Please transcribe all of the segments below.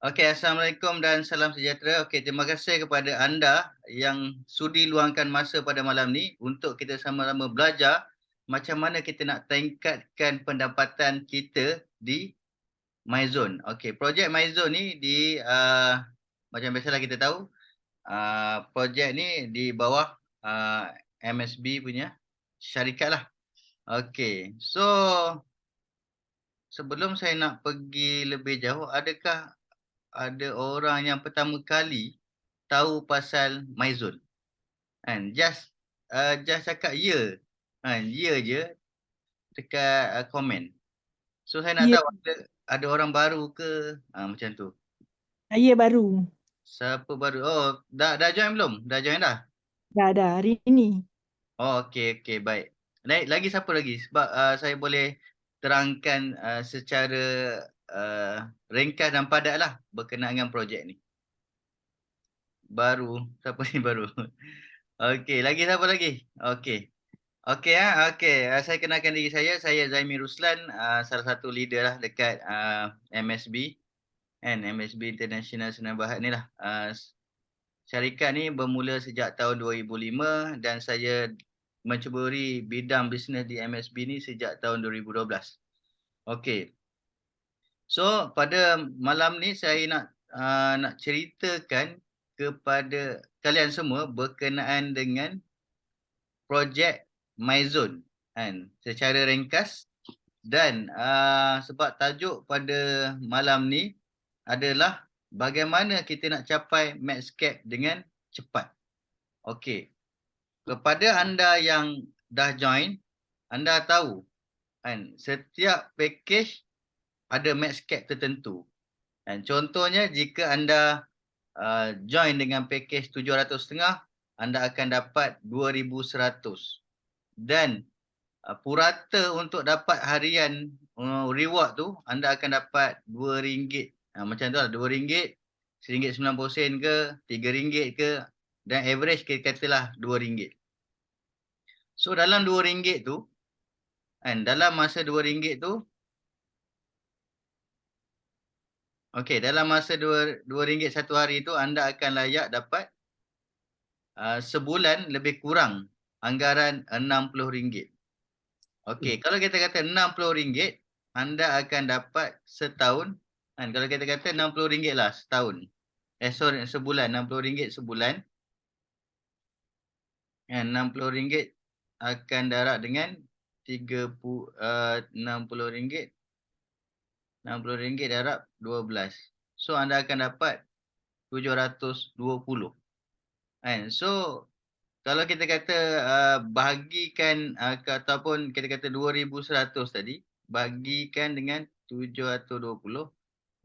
Okey, Assalamualaikum dan salam sejahtera. Okey, terima kasih kepada anda yang sudi luangkan masa pada malam ni untuk kita sama-sama belajar macam mana kita nak tingkatkan pendapatan kita di MyZone. Okey, projek MyZone ni macam biasalah kita tahu, projek ni di bawah MSB punya syarikat lah. Okey, so sebelum saya nak pergi lebih jauh, adakah ada orang yang pertama kali tahu pasal MyZone? Kan, just cakap ya, kan, ya je dekat komen. So saya nak Ya, tahu ada orang baru ke? Macam tu. saya baru. Siapa baru? Oh, dah join belum? Dah join dah? Dah hari ini. Oh, okey okey, baik. Lagi siapa lagi? Sebab saya boleh terangkan secara uh, ringkas dan padatlah berkenaan dengan projek ni. Baru, siapa ni baru? Okey, lagi siapa lagi? Okey. Okey, okey, saya kenalkan diri saya Zaimi Ruslan, salah satu leader lah dekat MSB kan, MSB International Senang Berhad ni lah. Syarikat ni bermula sejak tahun 2005 dan saya menceburi bidang bisnes di MSB ni sejak tahun 2012. Okey. So pada malam ni saya nak ceritakan kepada kalian semua berkenaan dengan projek MyZone kan, secara ringkas dan sebab tajuk pada malam ni adalah bagaimana kita nak capai max cap dengan cepat. Okey. Kepada anda yang dah join, anda tahu kan setiap package ada max cap tertentu. Dan contohnya jika anda join dengan package 700.5, anda akan dapat 2,100. Dan purata untuk dapat harian reward tu, anda akan dapat RM2. Macam tu lah, RM2, RM1.90 ke, RM3 ke, dan average kita katalah RM2. So dalam RM2 tu, kan, dalam masa RM2 tu, okey, dalam masa RM2 satu hari tu, anda akan layak dapat sebulan lebih kurang anggaran RM60. Okey, kalau kita kata RM60, anda akan dapat setahun, kan, kalau kita kata RM60 lah setahun. Sorry, sebulan, RM60 sebulan. Kan, RM60 akan darab dengan 30 RM60, RM60 darab 12. So anda akan dapat 720. Kan? So kalau kita kata bahagikan ataupun kita kata 2,100 tadi, bagikan dengan 720,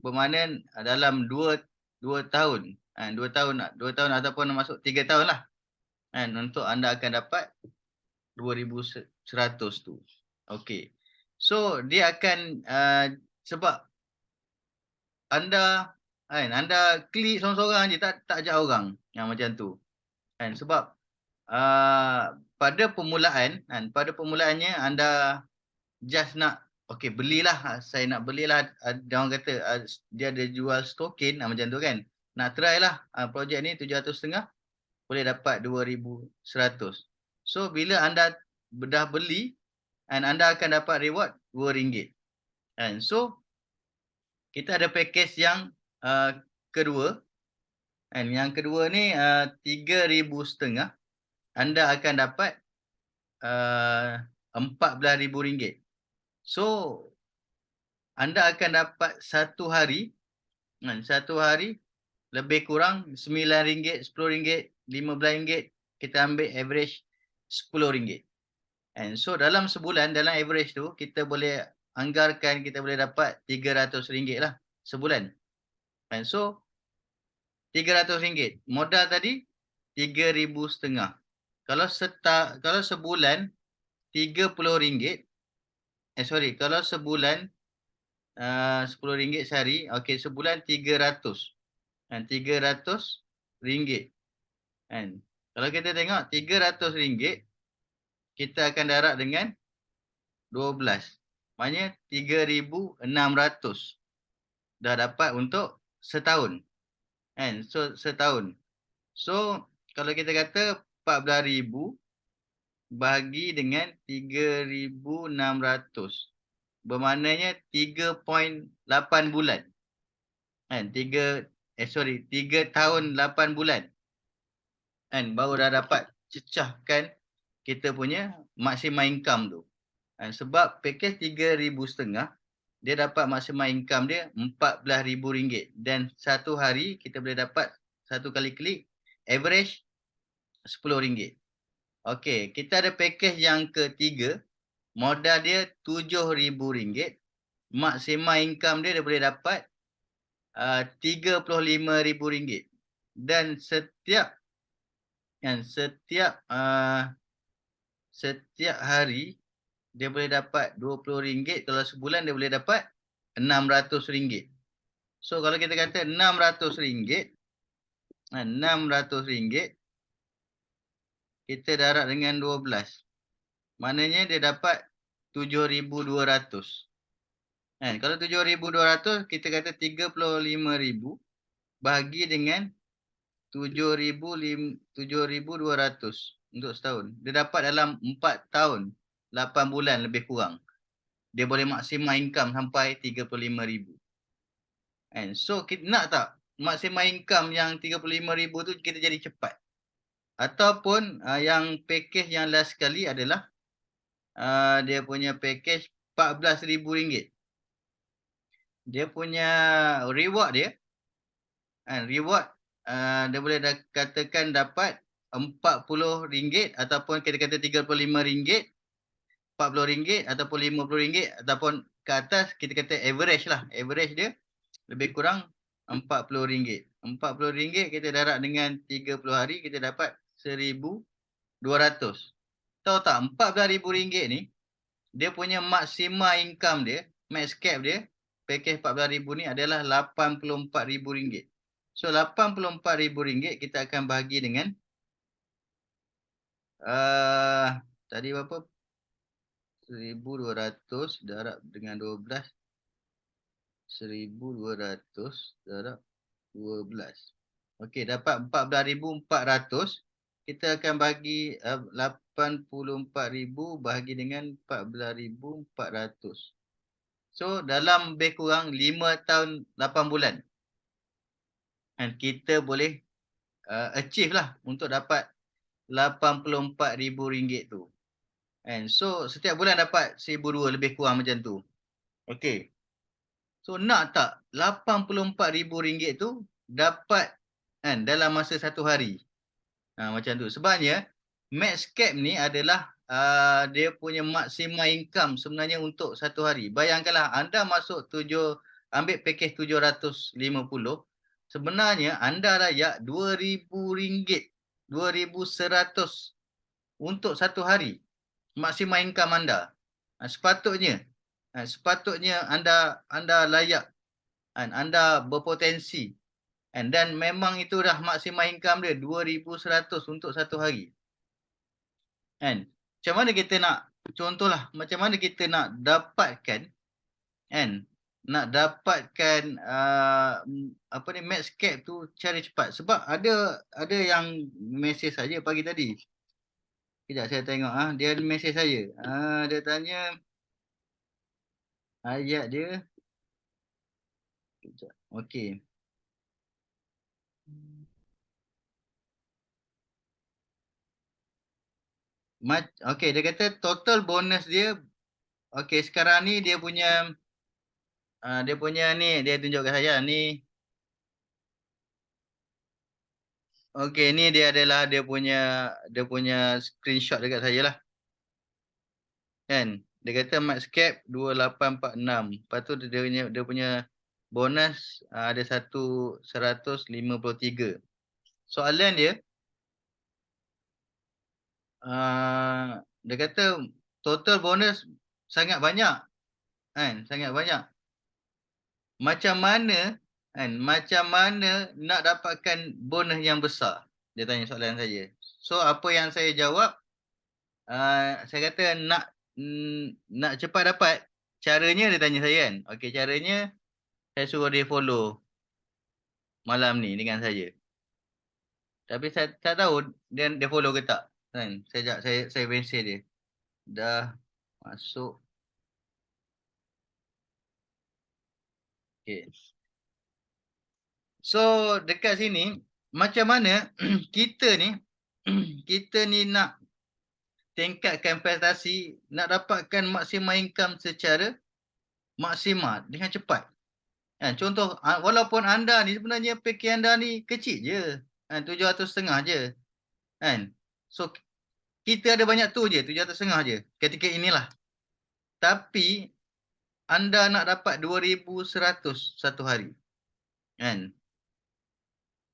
bermakna dalam 2 tahun, 2 tahun ataupun masuk 3 tahun lah, kan, untuk anda akan dapat 2,100 tu. Okey. So dia akan sebab anda klik seorang-seorang je, tak ajak orang. Macam tu. Kan, sebab pada permulaan, kan, pada permulaannya anda just nak belilah, saya nak belilah, dia orang kata dia ada jual token macam tu kan. Nak try lah projek ni 700.5 boleh dapat 2,100. So bila anda dah beli, and anda akan dapat reward RM2. And so kita ada package yang kedua, and yang kedua ni RM3,500, anda akan dapat RM14,000. So anda akan dapat satu hari, satu hari lebih kurang RM9, RM10, RM15, kita ambil average RM10. And so dalam sebulan, dalam average tu kita boleh anggarkan, kita boleh dapat RM300 lah sebulan. And so RM300, modal tadi RM3,500. Kalau sebulan RM30, kalau sebulan RM10 sehari, okey, sebulan 300. Kan, RM300. Kan. Kalau kita tengok RM300, kita akan darab dengan 12. Maknanya 3,600 dah dapat untuk setahun. Kan? So setahun. So kalau kita kata 14,000 bahagi dengan 3,600. Bermaknanya 3.8 bulan. Kan? 3 tahun 8 bulan. Kan? Baru dah dapat cecahkan kita punya maximum income tu. Kan? Sebab pakej 3,500 dia dapat maximum income dia RM14,000 dan satu hari kita boleh dapat satu kali klik average RM10. Okey, kita ada pakej yang ketiga, modal dia RM7,000, maksimum income dia boleh dapat RM35,000 dan setiap hari dia boleh dapat RM20, kalau sebulan dia boleh dapat RM600. So kalau kita kata RM600, RM600 kita darab dengan 12. Maknanya dia dapat 7,200. Kan? Kalau 7,200 kita kata 35,000 bahagi dengan 7,200 untuk setahun. Dia dapat dalam 4 tahun 8 bulan lebih kurang. Dia boleh maksimum income sampai 35,000. Kan? So kita nak tak maksimum income yang 35,000 tu kita jadi cepat. Ataupun yang pakej yang last sekali adalah dia punya pakej RM14,000. Dia punya reward dia, reward dia boleh katakan dapat RM40 ataupun kita kata RM35, RM40 ataupun RM50 ataupun ke atas kita kata average lah. Average dia lebih kurang RM40. RM40 kita darab dengan 30 hari kita dapat RM1,200. Tahu tak RM14,000 ni dia punya maksimum income dia, max cap dia, pakej RM14,000 ni adalah RM84,000. So RM84,000 kita akan bahagi dengan tadi berapa? 1,200 darab dengan 12. 1,200 darab 12. Okey, dapat 14,400. Kita akan bagi 84,000 bahagi dengan 14,400. So dalam lebih kurang 5 tahun 8 bulan. Dan kita boleh achieve lah untuk dapat RM84,000 tu. And so setiap bulan dapat RM1,200 lebih kurang macam tu. Okey. So nak tak RM84,000 tu dapat kan dalam masa satu hari. Macam tu. Sebabnya max cap ni adalah dia punya maksimum income sebenarnya untuk satu hari. Bayangkanlah anda masuk ambil pakej 750, sebenarnya anda layak RM2,000, 2,100 untuk satu hari. Maksimum income anda. Sepatutnya anda layak, anda berpotensi. Dan memang itu dah maksimum income dia 2,100 untuk satu hari. Macam mana kita nak, contohlah macam mana kita nak dapatkan max cap tu cara cepat. Sebab ada yang mesej saya pagi tadi. Kejap saya tengok dia ada mesej saya. Dia tanya ayat dia. Kejap. Okey. Okey, dia kata total bonus dia. Okey, sekarang ni dia punya ni dia tunjukkan saya ni. Okey, ni dia adalah dia punya screenshot dekat saya lah. Kan? Dia kata max cap 2846. Lepas tu dia punya bonus ada 153. Soalan dia dia kata total bonus sangat banyak. Sangat banyak. Macam mana nak dapatkan bonus yang besar? Dia tanya soalan saya. So apa yang saya jawab, saya kata nak cepat dapat, caranya dia tanya saya kan. Okey, caranya saya suruh dia follow malam ni dengan saya. Tapi saya tak tahu dia follow ke tak. Kan? Saya mesej dia. Dah masuk. Okay. So dekat sini macam mana kita ni kita ni nak tingkatkan prestasi, nak dapatkan maksimal income secara maksimal dengan cepat. Kan? Contoh, walaupun anda ni sebenarnya package anda ni kecil je. Kan? 750 je. Kan? So, kita ada banyak tu je, 750 je. Ketika inilah. Tapi, anda nak dapat 2,100 satu hari. Kan?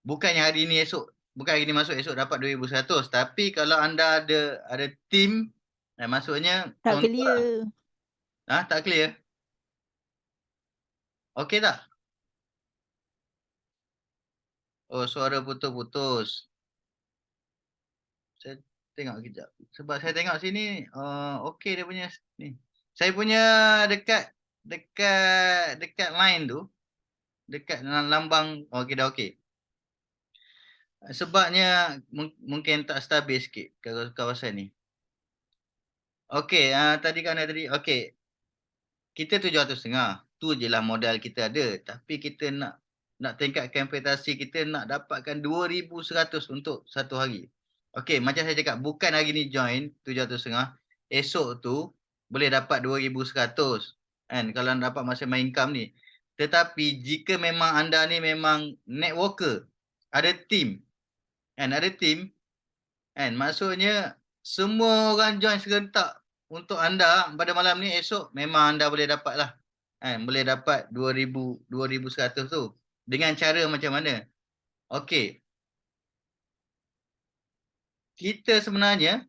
Bukannya hari ni esok, bukan hari ni masuk esok dapat 2,100. Tapi kalau anda ada team, maksudnya Tak contoh lah. clear. Tak clear? Okey tak? Oh, suara putus-putus. Saya tengok kejap. Sebab saya tengok sini, okey dia punya ni. Saya punya dekat dekat line tu, dekat lambang, okey dah okey. Sebabnya mungkin tak stabil sikit kawasan ni. Okey, tadi kan tadi, okey. Kita 750. Tu je lah modal kita ada. Tapi kita nak tingkatkan prestasi kita, nak dapatkan 2,100 untuk satu hari. Okey, macam saya cakap, bukan hari ni join 750. Esok tu boleh dapat 2,100. Kan, kalau anda dapat maksimal income ni. Tetapi jika memang anda ni memang networker, ada team, kan, ada team, kan, maksudnya semua orang join serentak untuk anda pada malam ni, esok memang anda boleh dapat lah. Kan, boleh dapat 2,100 tu. Dengan cara macam mana? Okey, kita sebenarnya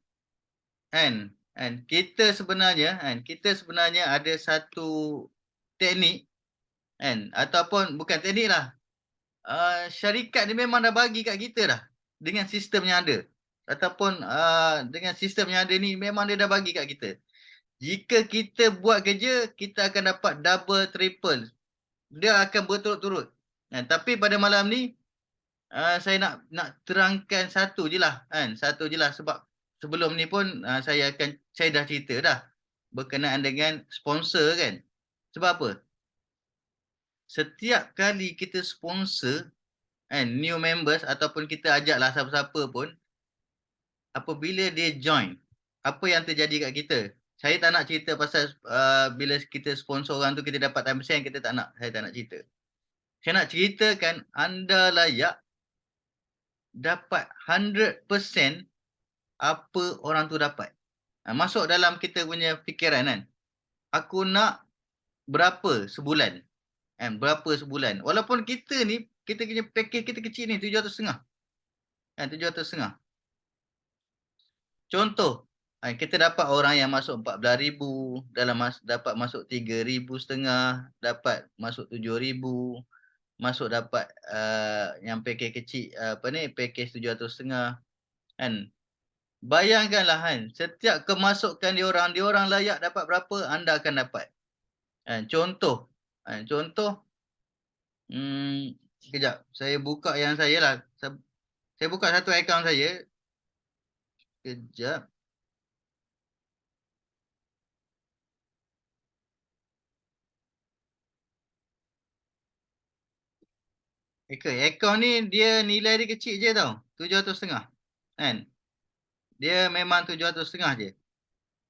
kita sebenarnya ada satu teknik, kan, ataupun bukan teknik lah. Syarikat ni memang dah bagi kat kita dah dengan sistem yang ada. Ataupun dengan sistem yang ada ni memang dia dah bagi kat kita. Jika kita buat kerja, kita akan dapat double, triple. Dia akan berturut-turut. Tapi pada malam ni, saya nak terangkan satu je lah. Satu je lah sebab sebelum ni pun saya dah cerita dah. Berkenaan dengan sponsor kan. Sebab apa? Setiap kali kita sponsor, new members ataupun kita ajaklah siapa-siapa pun, apabila dia join, apa yang terjadi kat kita? Saya tak nak cerita pasal bila kita sponsor orang tu kita dapat 10%, kita tak nak. Saya tak nak cerita. Saya nak ceritakan anda layak dapat 100% apa orang tu dapat. Masuk dalam kita punya fikiran kan. Aku nak berapa sebulan? Berapa sebulan? Walaupun kita ni, kita punya package kita kecil ni, 750. 750. Contoh, kita dapat orang yang masuk 14,000, dapat masuk 3,500, dapat masuk 7,000, masuk dapat yang package kecil, package 750 kan. Bayangkanlah kan, setiap kemasukan diorang layak dapat berapa, anda akan dapat. Contoh, kejap, saya buka yang saya lah. Saya buka satu akaun saya. Kejap. Akaun ni dia nilai dia kecil je tau. 750. Kan? Dia memang 750 je.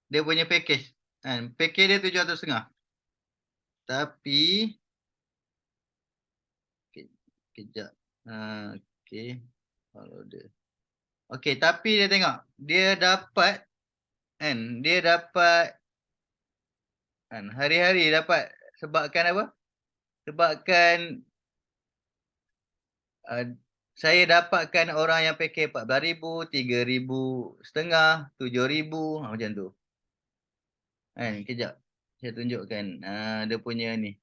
Dia punya package. Kan? Package dia 750. Tapi kejap. Okey. Kalau dia. Okey, tapi dia tengok. Dia dapat dia dapat hari-hari dapat sebabkan apa? Sebabkan saya dapatkan orang yang package 14,000, 3,500, 7,000, macam tu. Kejap. Saya tunjukkan dia punya ni.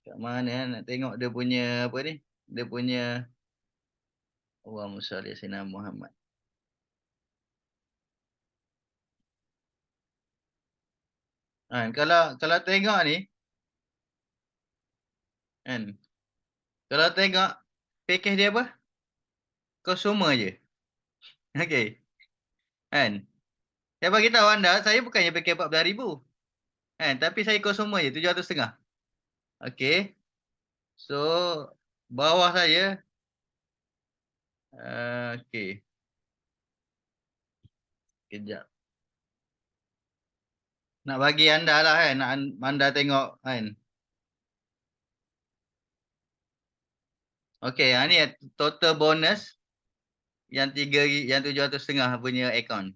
Kat mana nak tengok dia punya apa ni? Dia punya Allahumma salli ala sayyidina Muhammad. Kalau tengok ni kan. Kalau tengok package dia apa? Consumer je. Okey. Kan. Saya bagi tahu anda, saya bukannya package 14,000. Kan, tapi saya consumer je 750. Okey. So bawah saya okey. Kejap. Nak bagi anda lah kan, nak anda tengok kan. Okey, ni total bonus yang 750 punya account.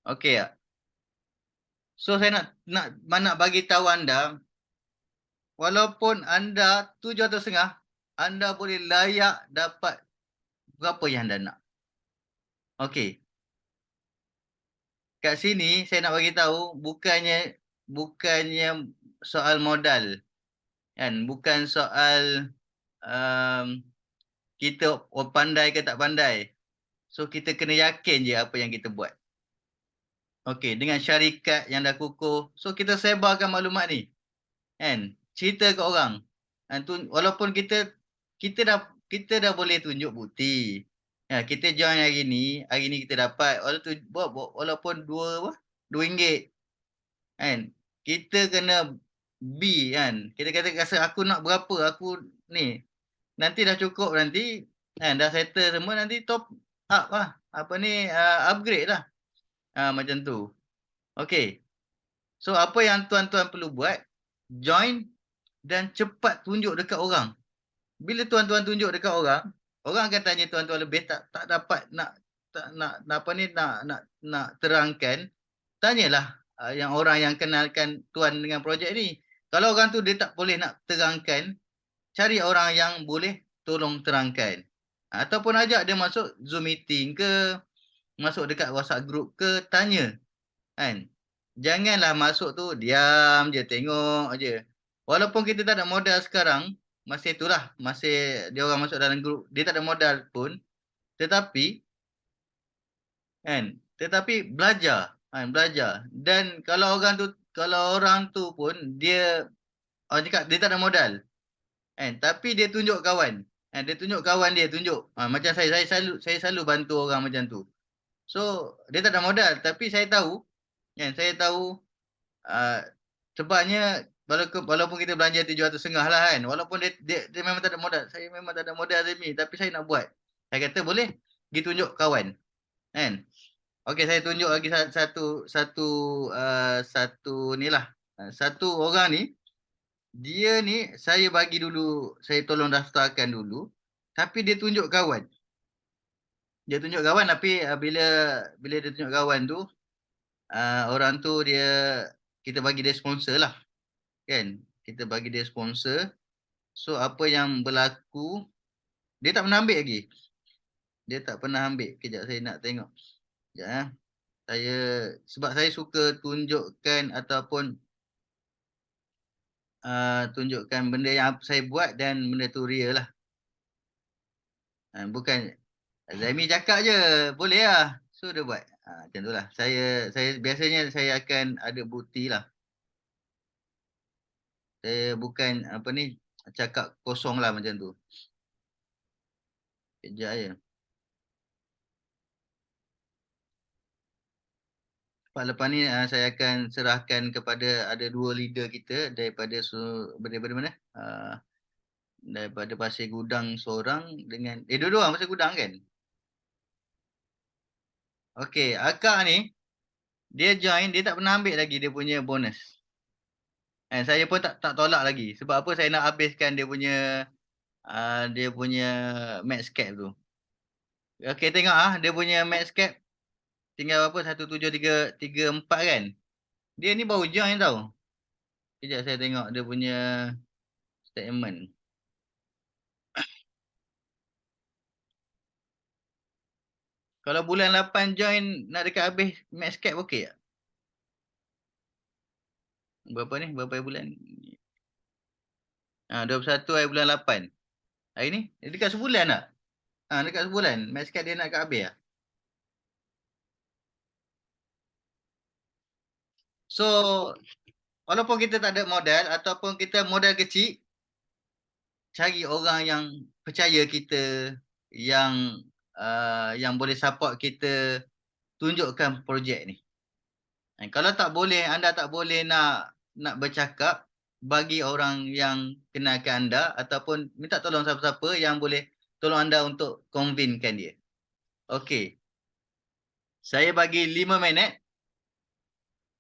Okey tak? So saya nak bagi tahu anda, walaupun anda 750, anda boleh layak dapat berapa yang anda nak. Okey. Kat sini saya nak bagi tahu bukannya soal modal kan, bukan soal um, kita pandai ke tak pandai. So kita kena yakin je apa yang kita buat. Okey, dengan syarikat yang dah kukuh, so kita sebarkan maklumat ni. Kan? Cerita ke orang. Walaupun kita dah boleh tunjuk bukti. Ya, kita join hari ni kita dapat walaupun RM2 kan. Kita kena kan. Kita kata rasa aku nak berapa, aku ni. Nanti dah cukup nanti kan, dah settle semua nanti top up lah. Apa ni upgrade lah. Macam tu. Okey. So apa yang tuan-tuan perlu buat? Join dan cepat tunjuk dekat orang. Bila tuan-tuan tunjuk dekat orang, orang akan tanya tuan-tuan lebih tak dapat nak apa ni nak terangkan, tanyalah yang orang yang kenalkan tuan dengan projek ni. Kalau orang tu dia tak boleh nak terangkan, cari orang yang boleh tolong terangkan. Ataupun ajak dia masuk Zoom meeting ke, masuk dekat WhatsApp group ke, tanya kan. Janganlah masuk tu diam je, tengok je. Walaupun kita tak ada modal sekarang, masih dia orang masuk dalam grup, dia tak ada modal pun, tetapi tetapi belajar. Dan kalau orang tu pun orang cakap dia tak ada modal, tapi dia tunjuk kawan. Dia tunjuk kawan dia tunjuk. Macam saya selalu bantu orang macam tu. So, dia tak ada modal tapi saya tahu uh, sebabnya walaupun kita belanja 750 lah kan, walaupun dia memang tak ada modal, saya memang tak ada modal Azmi, tapi saya nak buat. Saya kata boleh pergi tunjuk kawan kan. Okey, saya tunjuk lagi satu ni lah. Satu orang ni, dia ni saya bagi dulu, saya tolong daftarkan dulu, tapi dia tunjuk kawan. Dia tunjuk kawan tapi bila dia tunjuk kawan tu, orang tu kita bagi dia sponsor lah kan. Kita bagi dia sponsor. So apa yang berlaku, dia tak pernah ambil lagi. Dia tak pernah ambil. Kejap saya nak tengok. Kejap sebab saya suka tunjukkan ataupun tunjukkan benda yang saya buat dan benda tu real lah. Bukan Zaimi cakap je, boleh lah. So dia buat. Macam tu lah. Saya biasanya saya akan ada bukti lah. Saya bukan apa ni cakap kosong lah macam tu. Kejap je. Lepas ni saya akan serahkan kepada ada dua leader kita daripada mana? Daripada Pasir Gudang seorang dengan dua-dua orang Pasir Gudang kan? Okey, akak ni dia join, dia tak pernah ambil lagi dia punya bonus. Saya pun tak tolak lagi. Sebab apa, saya nak habiskan dia punya max cap tu. Okey, tengok dia punya max cap tinggal berapa? 17334 kan? Dia ni baru join tau. Kejap saya tengok dia punya statement. Kalau bulan 8 join nak dekat habis max cap okey tak? Berapa ni? Berapa bulan? 21 hari bulan 8. Hari ni? Dekat sebulan tak? Dekat sebulan. Max cap dia nak dekat habis lah. So, walaupun kita tak ada modal ataupun kita modal kecil, cari orang yang percaya kita, yang boleh support kita, tunjukkan projek ni. Kalau tak boleh, anda tak boleh nak bercakap, bagi orang yang kenalkan anda ataupun minta tolong siapa-siapa yang boleh tolong anda untuk convincekan dia. Okey. Saya bagi 5 minit.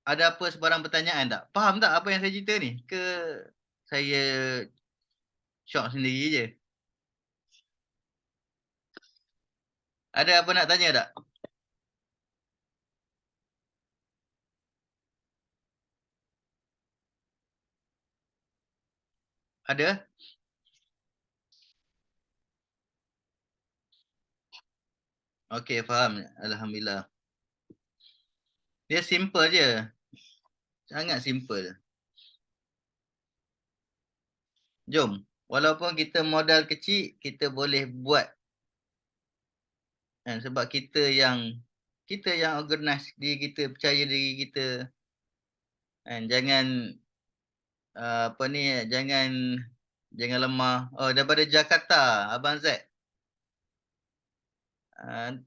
Ada apa sebarang pertanyaan tak? Faham tak apa yang saya cerita ni? Ke saya syok sendiri je? Ada apa nak tanya tak? Ada? Okey, faham. Alhamdulillah. Dia simple je. Sangat simple. Jom. Walaupun kita modal kecil, kita boleh buat. Kan? Sebab kita yang organize diri kita, percaya diri kita. Kan? Jangan apa ni, jangan lemah. Oh, daripada Jakarta, Abang Z. Uh,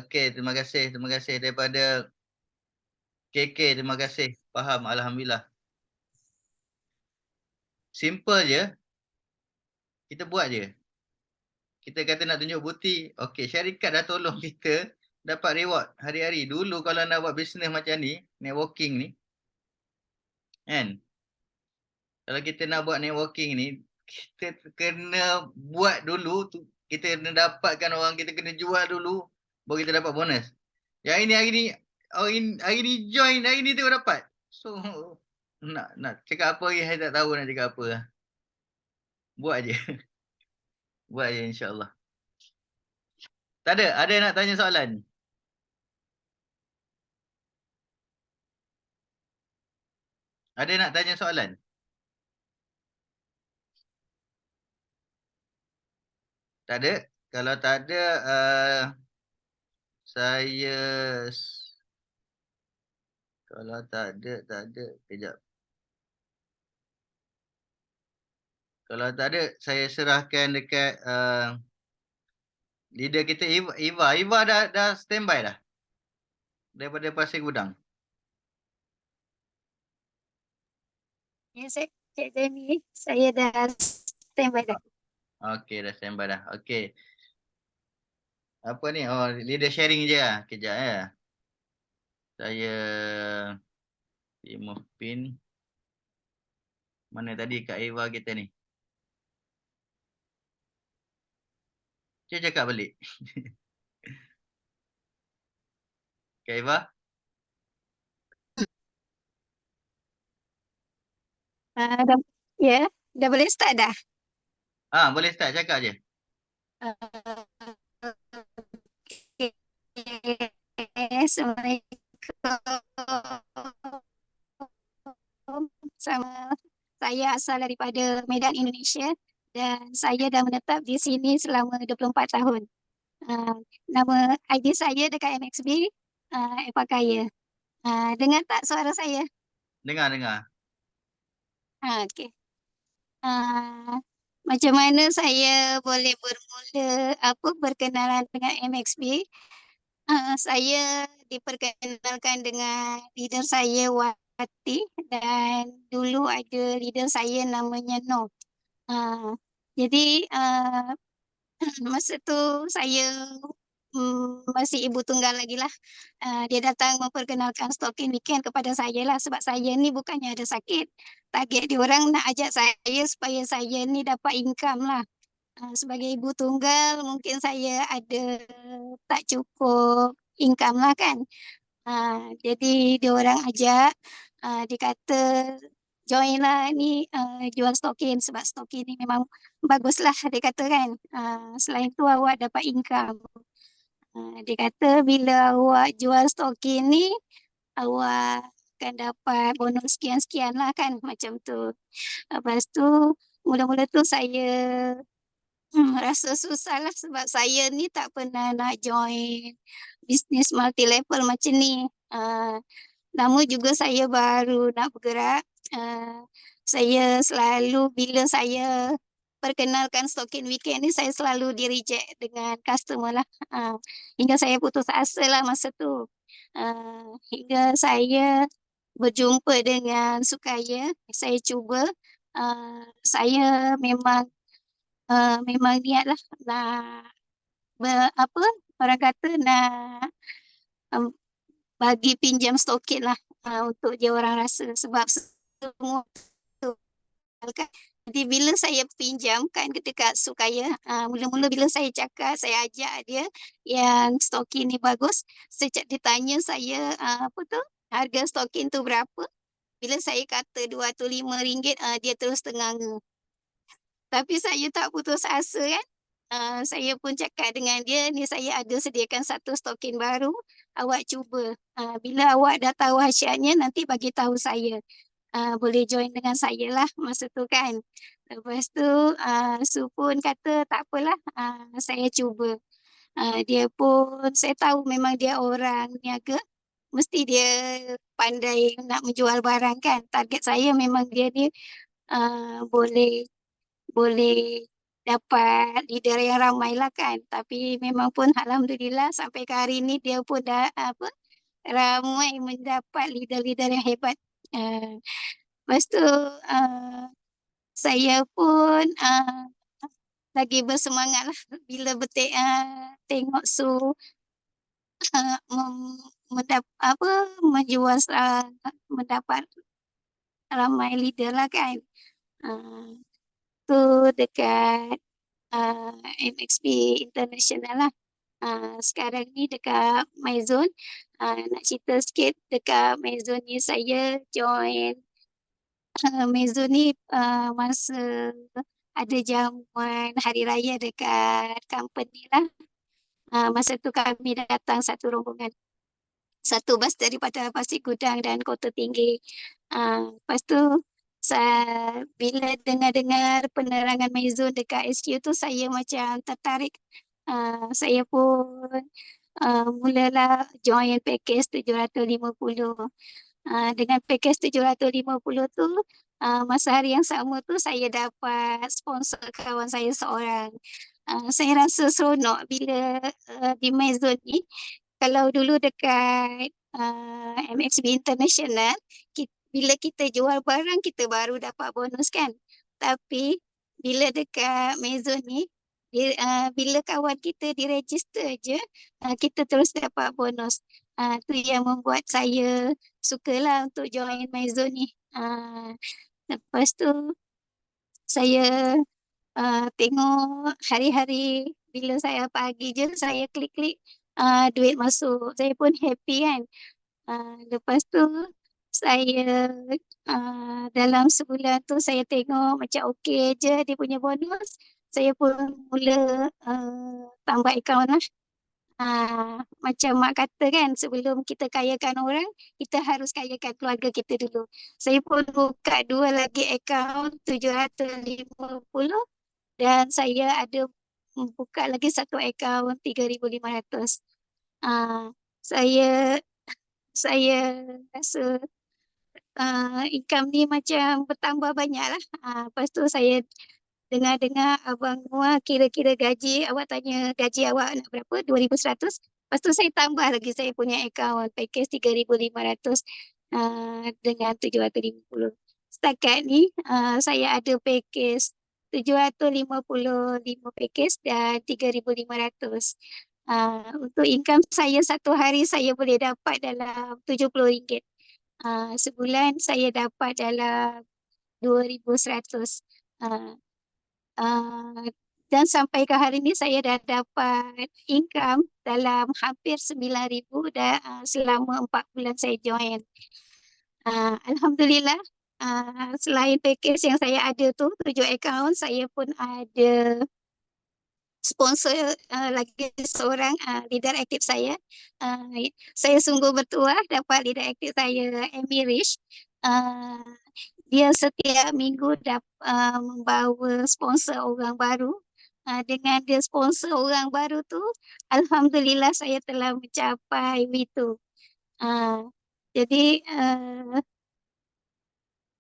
okey, terima kasih daripada KK, terima kasih. Faham, alhamdulillah. Simple je, kita buat je. Kita kata nak tunjuk bukti, okey, syarikat dah tolong kita dapat reward hari-hari. Dulu kalau nak buat bisnes macam ni, networking ni, kan? Kalau kita nak buat networking ni, kita kena buat dulu, kita kena dapatkan orang, kita kena jual dulu, baru kita dapat bonus. Yang ini hari ni join, hari ni tengok dapat. So, nak cakap apa lagi, saya tak tahu nak cakap apa. Buat je. Buat je insyaAllah. Tak ada? Ada nak tanya soalan? Ada nak tanya soalan? Tak ada? Kalau tak ada, saya... Kalau tak ada. Kejap. Kalau tak ada, saya serahkan dekat leader kita, Eva. Eva dah standby dah? Daripada Pasir Gudang. Ya, Cik Jamie, saya dah standby dah. Okey, dah standby dah. Okey. Apa ni? Oh, leader sharing je lah. Kejap ya. Saya remove pin. Mana tadi Kak Eva kita ni? Saya cakap balik. Kak Eva? Ya, dah boleh start dah. Boleh start cakap je. Okay. Assalamualaikum. Saya asal daripada Medan, Indonesia dan saya dah menetap di sini selama 24 tahun. Nama ID saya dekat MXB, Eva Kaya. Dengar tak suara saya? Dengar. Okey. Macam mana saya boleh berkenalan dengan MXB? Saya diperkenalkan dengan leader saya Wati dan dulu ada leader saya namanya Noh. Jadi masa tu saya masih ibu tunggal lagi lah. Dia datang memperkenalkan Stalking Weekend kepada saya lah sebab saya ni bukannya ada sakit. Target diorang nak ajak saya supaya saya ni dapat income lah. Sebagai ibu tunggal mungkin saya ada tak cukup income lah kan. Jadi diorang ajak, dia kata join lah ni jual stokin sebab stokin ni memang bagus lah dia kata kan. Selain tu awak dapat income. Dia kata bila awak jual stokin ni awak akan dapat bonus sekian-sekian lah kan macam tu. Lepas tu mula-mula tu saya rasa susah lah sebab saya ni tak pernah nak join bisnes multi level macam ni. Nama juga saya baru nak bergerak. Saya selalu bila saya perkenalkan Stokin Weekend ni, saya selalu di reject dengan customer lah. Hingga saya putus asa lah masa tu. Hingga saya berjumpa dengan Sukaya, saya cuba. Saya memang niat lah nak apa orang kata nak um, bagi pinjam stokin lah untuk dia orang rasa sebab semua tu kan. Jadi bila saya pinjamkan dekat Sukaya, mula-mula bila saya cakap, saya ajak dia yang stokin ni bagus, dia tanya saya apa tu, harga stokin tu berapa. Bila saya kata RM25, dia terus tenganga. Tapi saya tak putus asa kan. Saya pun cakap dengan dia, ni saya ada sediakan satu stokin baru, awak cuba. Bila awak dah tahu hasiatnya, nanti bagi tahu saya. Boleh join dengan saya lah masa tu kan. Lepas tu, Su pun kata tak apalah, saya cuba. Dia pun, saya tahu memang dia orang niaga, mesti dia pandai nak menjual barang kan. Target saya memang dia ni boleh boleh dapat leader yang ramai lah kan. Tapi memang pun alhamdulillah sampai ke hari ni dia pun dah ramai mendapat leader-leader yang hebat. Lepas tu saya pun lagi bersemangat lah bila tengok Su menjual mendapat ramai leader lah kan. Tu dekat MXP International lah. Sekarang ni dekat MyZone, nak cerita sikit dekat MyZone ni, saya join MyZone ni masa ada jamuan hari raya dekat company lah. Masa tu kami datang satu rombongan, satu bas daripada Pasir Gudang dan Kota Tinggi. Lepas tu bila dengar-dengar penerangan MyZone dekat SQ tu, saya macam tertarik. Saya pun mulalah join package 750. Dengan package 750 tu, masa hari yang sama tu saya dapat sponsor kawan saya seorang. Saya rasa seronok bila di MyZone ni. Kalau dulu dekat MXB International, bila kita jual barang, kita baru dapat bonus kan. Tapi bila dekat MyZone ni, bila kawan kita diregister je, kita terus dapat bonus. Tu yang membuat saya sukalah untuk join MyZone ni. Lepas tu saya tengok hari-hari bila saya pagi je, saya klik-klik duit masuk. Saya pun happy kan. Lepas tu saya dalam sebulan tu saya tengok macam okey je dia punya bonus. Saya pun mula tambah akaun lah. Macam mak kata kan, sebelum kita kayakan orang, kita harus kayakan keluarga kita dulu. Saya pun buka 2 lagi akaun 750 dan saya ada buka lagi satu akaun 3,500. Saya rasa income ni macam bertambah banyak lah. Lepas tu saya dengar-dengar Abang Noah kira-kira gaji, awak tanya gaji awak nak berapa, 2,100. Lepas tu saya tambah lagi saya punya akaun package 3,500 dengan 750. Setakat ni saya ada package 755 package dan 3,500. Untuk income saya satu hari saya boleh dapat dalam RM70. Sebulan saya dapat dalam 2,100. Dan sampai ke hari ini saya dah dapat income dalam hampir 9,000 selama 4 bulan saya join. Alhamdulillah, selain package yang saya ada tu, 7 akaun, saya pun ada sponsor lagi seorang leader aktif saya. Saya sungguh bertuah dapat leader aktif saya, Amy Rich. Dia setiap minggu membawa sponsor orang baru. Dengan dia sponsor orang baru tu, alhamdulillah saya telah mencapai itu. Jadi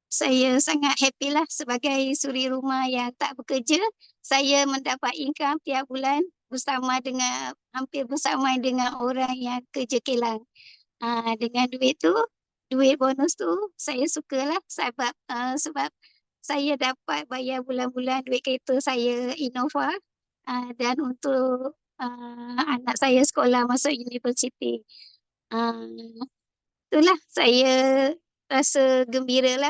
saya sangat happy lah sebagai suri rumah yang tak bekerja. Saya mendapat income tiap bulan hampir bersama dengan orang yang kerja kilang. Dengan duit bonus tu saya sukalah sebab saya dapat bayar bulan-bulan duit kereta saya Innova dan untuk anak saya sekolah masuk universiti. Uh, Itulah saya rasa gembira lah.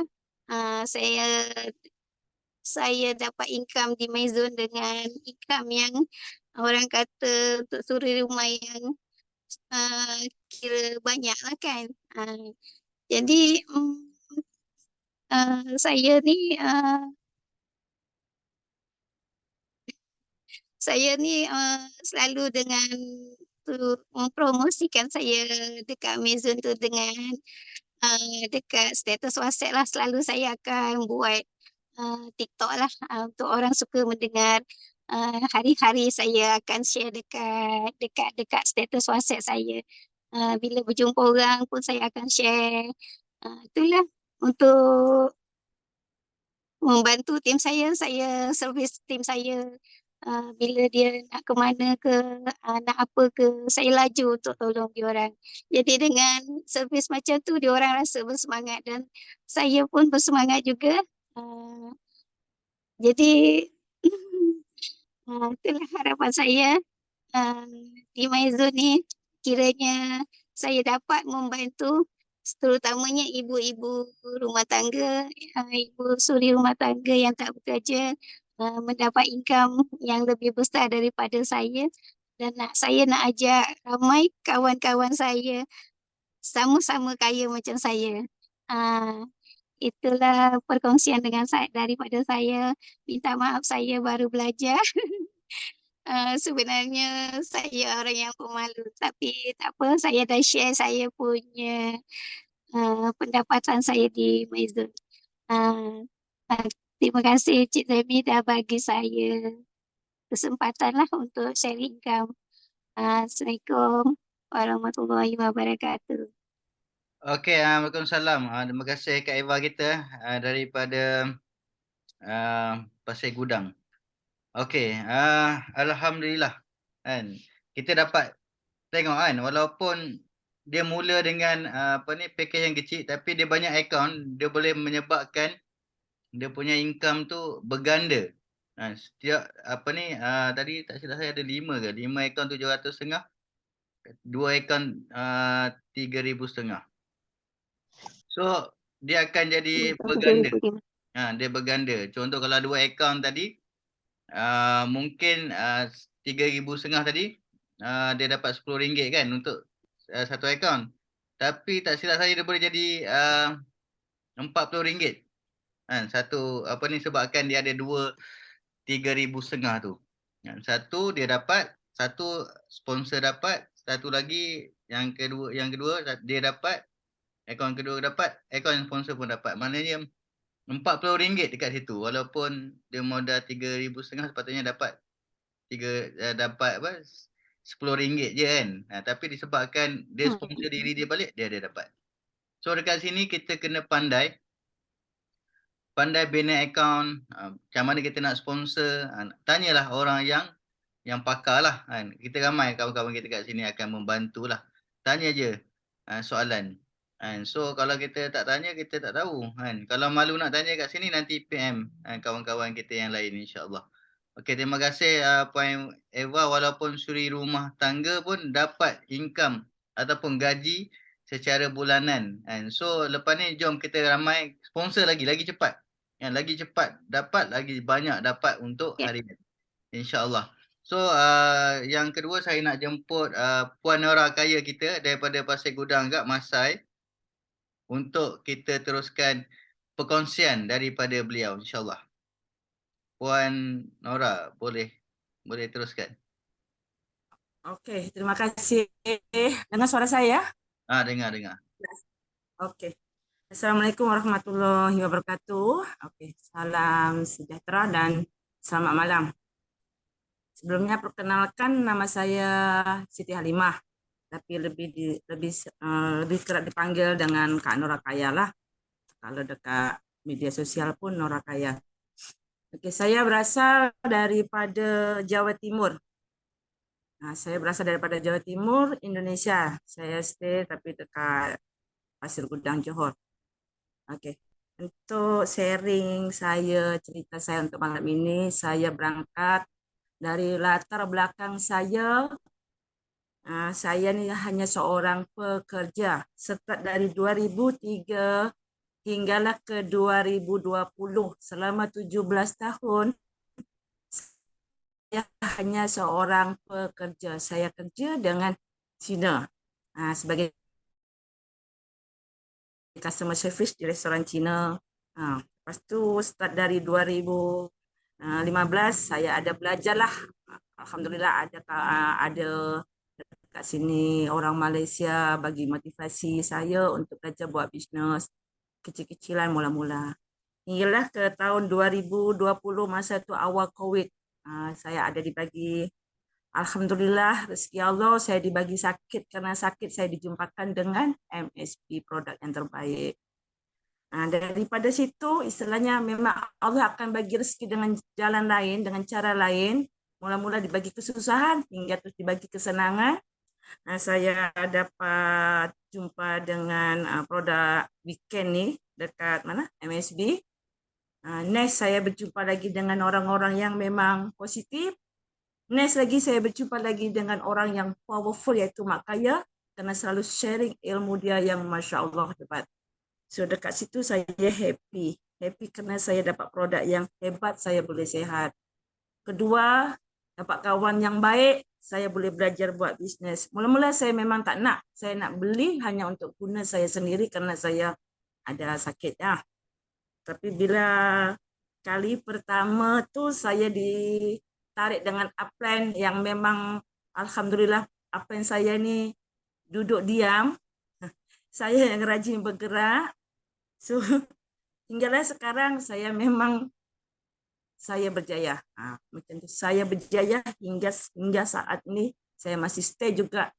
Saya dapat income di Maizon dengan income yang orang kata untuk suri rumah yang kira banyak lah kan. Jadi saya ni selalu dengan mempromosikan saya dekat Amazon tu dengan dekat status WhatsApp lah, selalu saya akan buat TikTok lah untuk orang suka mendengar. Hari-hari saya akan share dekat dekat dekat status WhatsApp saya. Bila berjumpa orang pun saya akan share. Itulah untuk membantu saya servis tim saya. Bila dia nak ke mana ke, nak apa ke, saya laju untuk tolong dia orang. Jadi dengan servis macam tu, dia orang rasa bersemangat dan saya pun bersemangat juga. Jadi itulah harapan saya di Maizon ni, kiranya saya dapat membantu terutamanya ibu-ibu rumah tangga, ibu suri rumah tangga yang tak bekerja mendapat income yang lebih besar daripada saya, dan saya nak ajak ramai kawan-kawan saya sama-sama kaya macam saya. Itulah perkongsian daripada saya. Minta maaf saya baru belajar. Sebenarnya saya orang yang pemalu, tapi tak apa, saya dah share saya punya pendapatan saya di Maizon. Uh, Terima kasih Cik Zemi dah bagi saya kesempatan lah untuk sharing income. Assalamualaikum warahmatullahi wabarakatuh. Okey, Waalaikumsalam. Terima kasih Kak Eva kita daripada Pasir Gudang. Okey, alhamdulillah kan. Kita dapat tengok kan, walaupun dia mula dengan package yang kecil, tapi dia banyak akaun, dia boleh menyebabkan dia punya income tu berganda. Setiap tadi tak silap saya ada 5 ke? 5 akaun 750, 2 akaun 3,500. So dia akan jadi berganda. Dia berganda. Contoh kalau 2 akaun tadi mungkin 3,500 tadi dia dapat RM10 kan untuk satu akaun. Tapi tak silap saya dia boleh jadi RM40 kan, satu sebabkan dia ada 3,500 tu. Satu dia dapat, satu sponsor dapat, satu lagi yang kedua dia dapat, akaun kedua dapat, akaun sponsor pun dapat. Maknanya RM40 dekat situ, walaupun dia modal 3,500 sepatutnya dapat RM10 je kan. Tapi disebabkan dia sponsor diri dia balik, dia dapat. So dekat sini kita kena pandai bina akaun, macam mana kita nak sponsor, tanyalah orang yang pakar lah kan. Kita ramai kawan-kawan kita kat sini akan membantulah. Tanya je soalan. So kalau kita tak tanya, kita tak tahu kan. Kalau malu nak tanya kat sini, nanti PM kawan-kawan kita yang lain insya-Allah. Okey, terima kasih Puan Eva. Walaupun suri rumah tangga pun dapat income ataupun gaji secara bulanan. So lepas ni jom kita ramai sponsor lagi cepat. Lagi cepat dapat, lagi banyak dapat untuk hari ini. InsyaAllah. So yang kedua saya nak jemput Puan Nora Kaya kita daripada Pasir Gudang kat Masai untuk kita teruskan perkongsian daripada beliau insyaAllah. Puan Nora, boleh teruskan. Okey, terima kasih. Dengar suara saya? Dengar. Okey. Assalamualaikum warahmatullahi wabarakatuh. Okey, salam sejahtera dan selamat malam. Sebelumnya perkenalkan, nama saya Siti Halimah. tapi lebih kerap dipanggil dengan Kak Norakaya lah. Kalau dekat media sosial pun Norakaya. Oke, saya berasal daripada Jawa Timur. Saya berasal daripada Jawa Timur, Indonesia. Saya stay tapi dekat Pasir Gudang, Johor. Oke. Untuk sharing saya, cerita saya untuk malam ini, saya berangkat dari latar belakang saya. Saya ni hanya seorang pekerja. Start dari 2003 hinggalah ke 2020. Selama 17 tahun, saya hanya seorang pekerja. Saya kerja dengan Cina sebagai customer service di restoran Cina. Lepas tu start dari 2015 saya ada belajar lah. Alhamdulillah ada kat sini orang Malaysia bagi motivasi saya untuk belajar buat bisnes kecil-kecilan mula-mula. Hinggalah ke tahun 2020 masa tu awal COVID. Saya ada dibagi, Alhamdulillah, rezeki Allah, saya dibagi sakit. Karena sakit saya dijumpakan dengan MSP, produk yang terbaik. Daripada situ, istilahnya memang Allah akan bagi rezeki dengan jalan lain, dengan cara lain. Mula-mula dibagi kesusahan, hingga terus dibagi kesenangan. Saya dapat jumpa dengan produk weekend ni, dekat mana? MSB. Next, saya berjumpa lagi dengan orang-orang yang memang positif. Next lagi saya berjumpa lagi dengan orang yang powerful iaitu Mak Kaya, kerana selalu sharing ilmu dia yang Masya Allah hebat. So dekat situ saya happy kerana saya dapat produk yang hebat, saya boleh sihat. Kedua, dapat kawan yang baik, saya boleh belajar buat bisnes. Mula-mula saya memang tak nak, saya nak beli hanya untuk guna saya sendiri kerana saya ada sakit. Tapi bila kali pertama tu saya ditarik dengan upline yang memang Alhamdulillah upline saya ni duduk diam. Saya yang rajin bergerak. So hinggalah sekarang saya memang saya berjaya. Macam tu saya berjaya hingga saat ini saya masih stay juga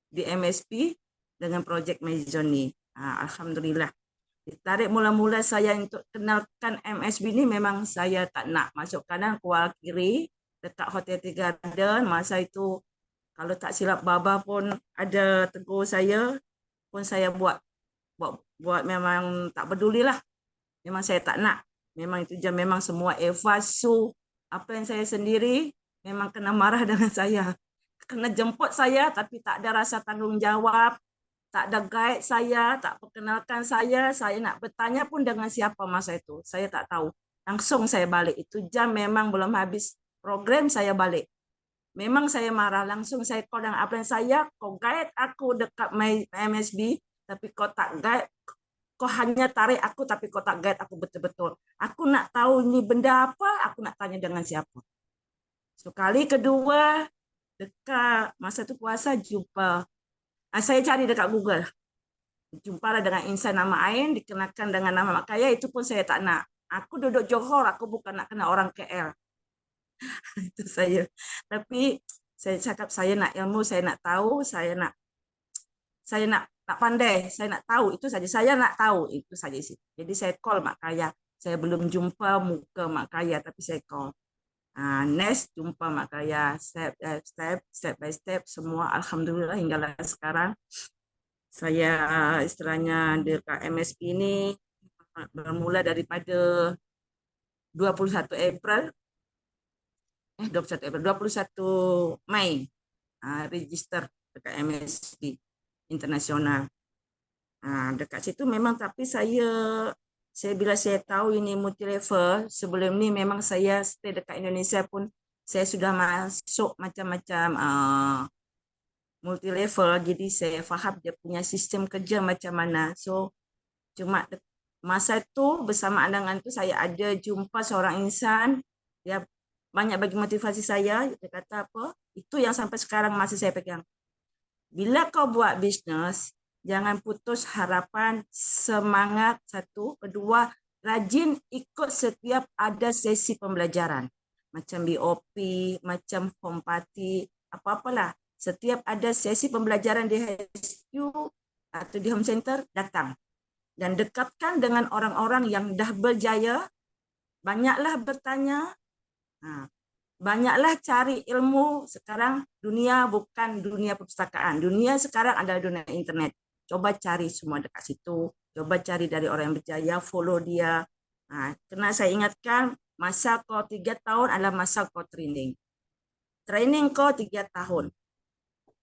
di MSP dengan projek Maison ni. Alhamdulillah. Ditarik mula-mula saya untuk kenalkan MSB ni memang saya tak nak masuk kanan keluar kiri dekat Hotel Tea Garden. Masa itu kalau tak silap Baba pun ada tegur saya pun saya buat memang tak pedulilah. Memang saya tak nak. Memang itu je, memang semua Eva Su apa yang saya sendiri memang kena marah dengan saya. Kena jemput saya tapi tak ada rasa tanggungjawab. Tak ada guide saya, tak perkenalkan saya nak bertanya pun dengan siapa masa itu. Saya tak tahu. Langsung saya balik. Itu jam memang belum habis program saya balik. Memang saya marah. Langsung saya call dengan upline saya, kau guide aku dekat MSB, tapi kau tak guide. Kau hanya tarik aku, tapi kau tak guide aku betul-betul. Aku nak tahu ni benda apa, aku nak tanya dengan siapa. So, kali kedua, dekat masa tu puasa jumpa. Saya cari dekat Google. Jumpalah dengan insan nama Ain, dikenakan dengan nama Mak Kaya, itu pun saya tak nak. Aku duduk Johor, aku bukan nak kena orang KL. Itu saya. Tapi saya cakap saya nak ilmu, saya nak tahu, saya nak pandai, saya nak tahu, itu saja. Saya nak tahu, itu saja sih. Jadi saya call Mak Kaya. Saya belum jumpa muka Mak Kaya, tapi saya call. Next jumpa Mak Kaya, step by step semua alhamdulillah hinggalah sekarang saya istilahnya dekat MSP ini bermula daripada 21 Mei register dekat MSP internasional. Dekat situ memang tapi bila saya tahu ini multi level, sebelum ni memang saya stay dekat Indonesia pun saya sudah masuk macam-macam multi level, jadi saya faham dia punya sistem kerja macam mana. So cuma masa tu bersamaan dengan tu saya ada jumpa seorang insan, dia banyak bagi motivasi saya. Dia kata apa? Itu yang sampai sekarang masih saya pegang. Bila kau buat bisnes, jangan putus harapan, semangat satu. Kedua, rajin ikut setiap ada sesi pembelajaran. Macam BOP, macam home party, apa-apalah. setiap ada sesi pembelajaran di HSQ atau di home center, datang. Dan dekatkan dengan orang-orang yang dah berjaya, banyaklah bertanya, banyaklah cari ilmu. Sekarang dunia bukan dunia perpustakaan, dunia sekarang adalah dunia internet. Coba cari semua dekat situ, coba cari dari orang yang berjaya, follow dia. Kena saya ingatkan, masa kau 3 tahun adalah masa kau training. Training kau 3 tahun.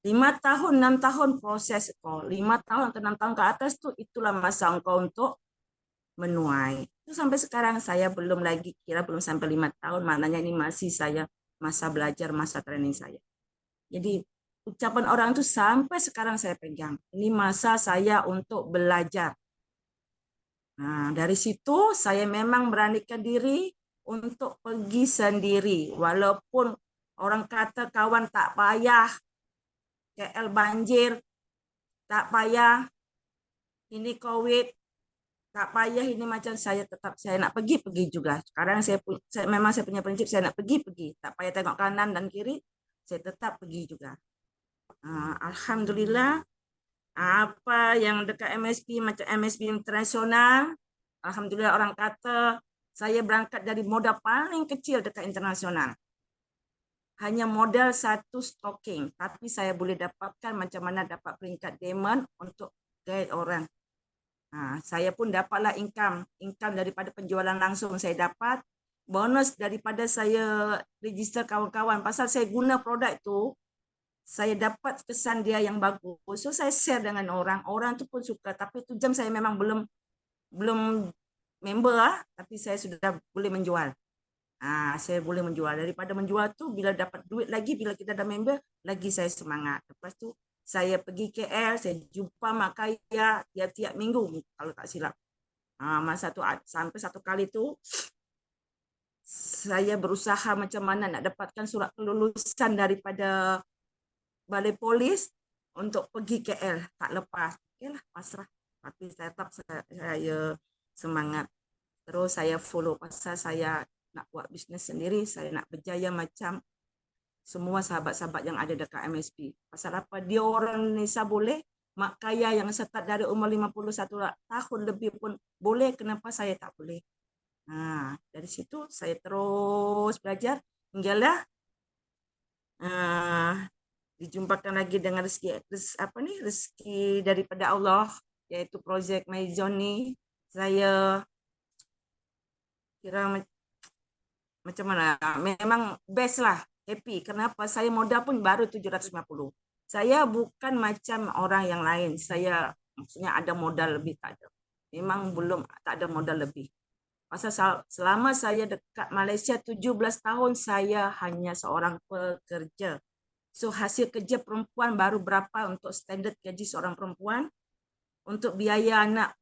5 tahun, 6 tahun proses kau. 5 tahun atau 6 tahun ke atas tu, itulah masa engkau untuk menuai. Itu sampai sekarang saya belum lagi kira belum sampai 5 tahun, maknanya ini masih saya masa belajar, masa training saya. Jadi ucapan orang itu sampai sekarang saya pegang. Ini masa saya untuk belajar. Dari situ saya memang beranikan diri untuk pergi sendiri. Walaupun orang kata kawan tak payah, KL banjir, tak payah, ini COVID, tak payah ini macam saya tetap saya nak pergi juga. Sekarang memang saya punya prinsip saya nak pergi. Tak payah tengok kanan dan kiri, saya tetap pergi juga. Alhamdulillah, apa yang dekat MSP macam MSP internasional, alhamdulillah orang kata saya berangkat dari modal paling kecil dekat internasional. Hanya modal 1 stocking, tapi saya boleh dapatkan macam mana dapat peringkat diamond untuk guide orang. Saya pun dapatlah income daripada penjualan langsung saya dapat, bonus daripada saya register kawan-kawan. Pasal saya guna produk tu, saya dapat kesan dia yang bagus. So saya share dengan orang tu pun suka. Tapi tu jam saya memang belum member tapi saya sudah boleh menjual. Saya boleh menjual. Daripada menjual tu, bila dapat duit lagi, bila kita dah member, lagi saya semangat. Lepas tu, saya pergi KL, saya jumpa Mak Kaya tiap-tiap minggu, kalau tak silap. Masa tu, sampai satu kali tu, saya berusaha macam mana nak dapatkan surat kelulusan daripada Balai Polis untuk pergi KL. Tak lepas. Okeylah, pasrah. Tapi saya tetap saya semangat. Terus saya follow pasal saya nak buat bisnes sendiri, saya nak berjaya macam semua sahabat-sahabat yang ada dekat MSP. Pasal apa? Dia orang Indonesia boleh, Mak Kaya yang start dari umur 51 tahun lebih pun boleh, kenapa saya tak boleh? Dari situ saya terus belajar hinggalah dijumpakan lagi dengan rezeki daripada Allah, iaitu projek Maizon ni. Saya kira macam mana, memang best lah, happy. Kenapa? Saya modal pun baru 750. Saya bukan macam orang yang lain. Saya maksudnya ada modal lebih, tak ada. Memang belum, tak ada modal lebih. Pasal selama saya dekat Malaysia 17 tahun, saya hanya seorang pekerja. So hasil kerja perempuan baru berapa untuk standard gaji seorang perempuan, untuk biaya anak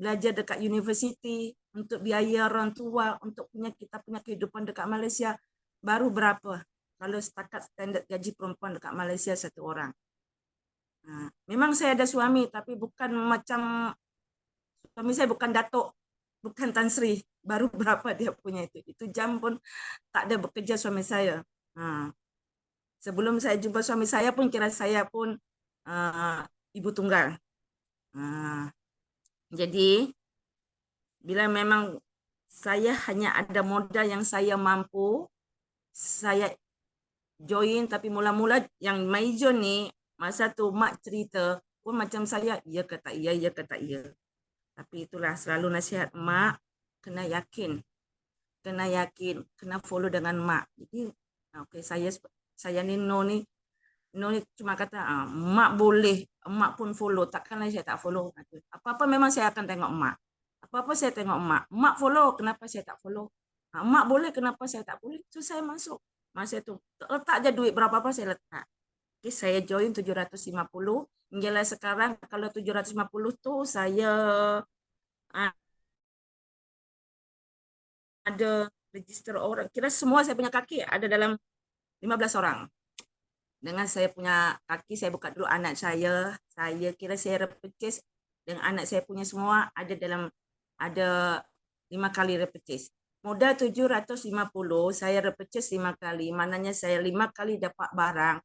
belajar dekat universiti, untuk biaya orang tua, untuk kita punya kehidupan dekat Malaysia, baru berapa kalau setakat standard gaji perempuan dekat Malaysia satu orang. Memang saya ada suami, tapi bukan macam suami saya, bukan Datuk, bukan Tan Sri. Baru berapa dia punya itu jam pun tak ada bekerja suami saya. Sebelum saya jumpa suami saya pun kira saya pun ibu tunggal. Jadi bila memang saya hanya ada modal yang saya mampu, saya join. Tapi mula-mula yang Maizon ni, masa tu mak cerita pun macam saya, ya ke tak ya, ya ke tak ya. Tapi itulah selalu nasihat mak, kena yakin, kena follow dengan mak. Jadi okay, saya ni No ni cuma kata mak boleh, mak pun follow, takkanlah saya tak follow. Apa-apa memang saya akan tengok mak. Apa-apa saya tengok mak. Mak follow, kenapa saya tak follow? Mak boleh, kenapa saya tak boleh? So saya masuk. Masa tu letak je duit berapa-apa saya letak. Okay, saya join 750. Hinggalah sekarang kalau 750 tu saya ada register orang. Kira semua saya punya kaki ada dalam 15 orang. Dengan saya punya kaki, saya buka dulu anak saya. Saya kira saya repurchase dengan anak saya punya semua ada 5 kali repurchase. Modal 750, saya repurchase 5 kali. Maknanya saya 5 kali dapat barang.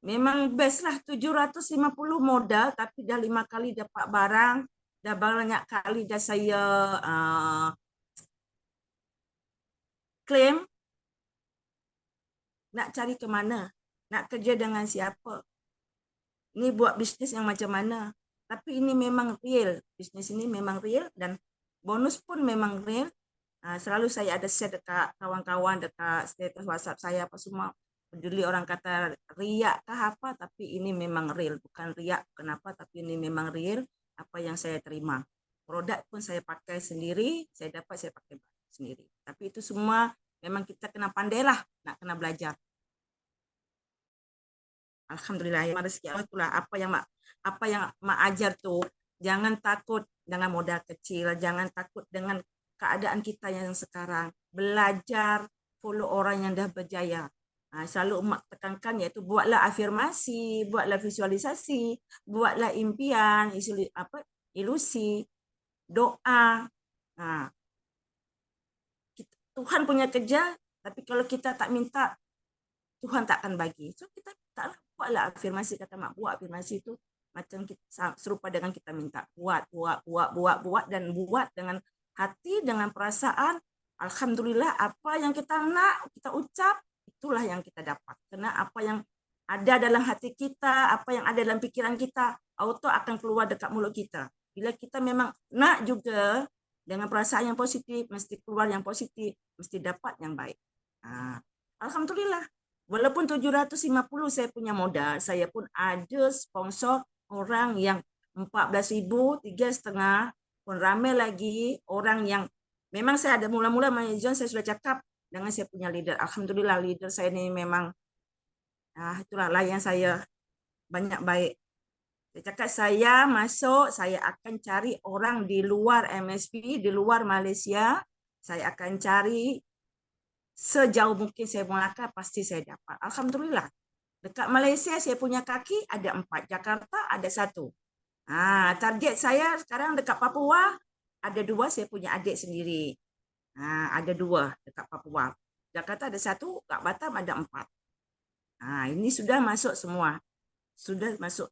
memang best lah 750 modal, tapi dah 5 kali dapat barang, dah banyak kali dah saya claim. Nak cari ke mana? Nak kerja dengan siapa? Ini buat bisnes yang macam mana? Tapi ini memang real. Bisnes ini memang real dan bonus pun memang real. Selalu saya ada share dekat kawan-kawan, dekat status WhatsApp saya apa semua. Peduli orang kata riak kah apa, tapi ini memang real. Bukan riak kenapa, tapi ini memang real apa yang saya terima. Produk pun saya pakai sendiri, saya dapat saya pakai sendiri. Tapi itu semua memang kita kena pandai lah, nak kena belajar. Alhamdulillah, ya rezeki Allah itulah apa yang mak ajar tuh, jangan takut dengan modal kecil, jangan takut dengan keadaan kita yang sekarang. Belajar follow orang yang dah berjaya. Selalu mak tekankan iaitu buatlah afirmasi, buatlah visualisasi, buatlah impian, ilusi, doa. Tuhan punya kerja, tapi kalau kita tak minta, Tuhan tak akan bagi. So kita taklah buatlah afirmasi, kata mak, buat afirmasi itu macam kita, serupa dengan kita minta, buat dan buat dengan hati, dengan perasaan. Alhamdulillah, apa yang kita nak, kita ucap, itulah yang kita dapat. Karena apa yang ada dalam hati kita, apa yang ada dalam pikiran kita, auto akan keluar dekat mulut kita. Bila kita memang nak juga dengan perasaan yang positif, mesti keluar yang positif, mesti dapat yang baik. Alhamdulillah. Walaupun 750 saya punya modal, saya pun ada sponsor orang yang 14,000, 3,5, pun ramai lagi orang yang memang saya ada mula-mula manajemen, saya sudah cakap dengan saya punya leader. Alhamdulillah leader saya ini memang itulah layan saya banyak baik. Saya cakap saya masuk, saya akan cari orang di luar MSP, di luar Malaysia. Saya akan cari sejauh mungkin saya mulakan, pasti saya dapat. Alhamdulillah. Dekat Malaysia saya punya kaki ada 4, Jakarta ada 1. Target saya sekarang dekat Papua ada 2, saya punya adik sendiri. Ada 2 dekat Papua. Jakarta ada 1, kat Batam ada 4. Ini sudah masuk semua. Sudah masuk,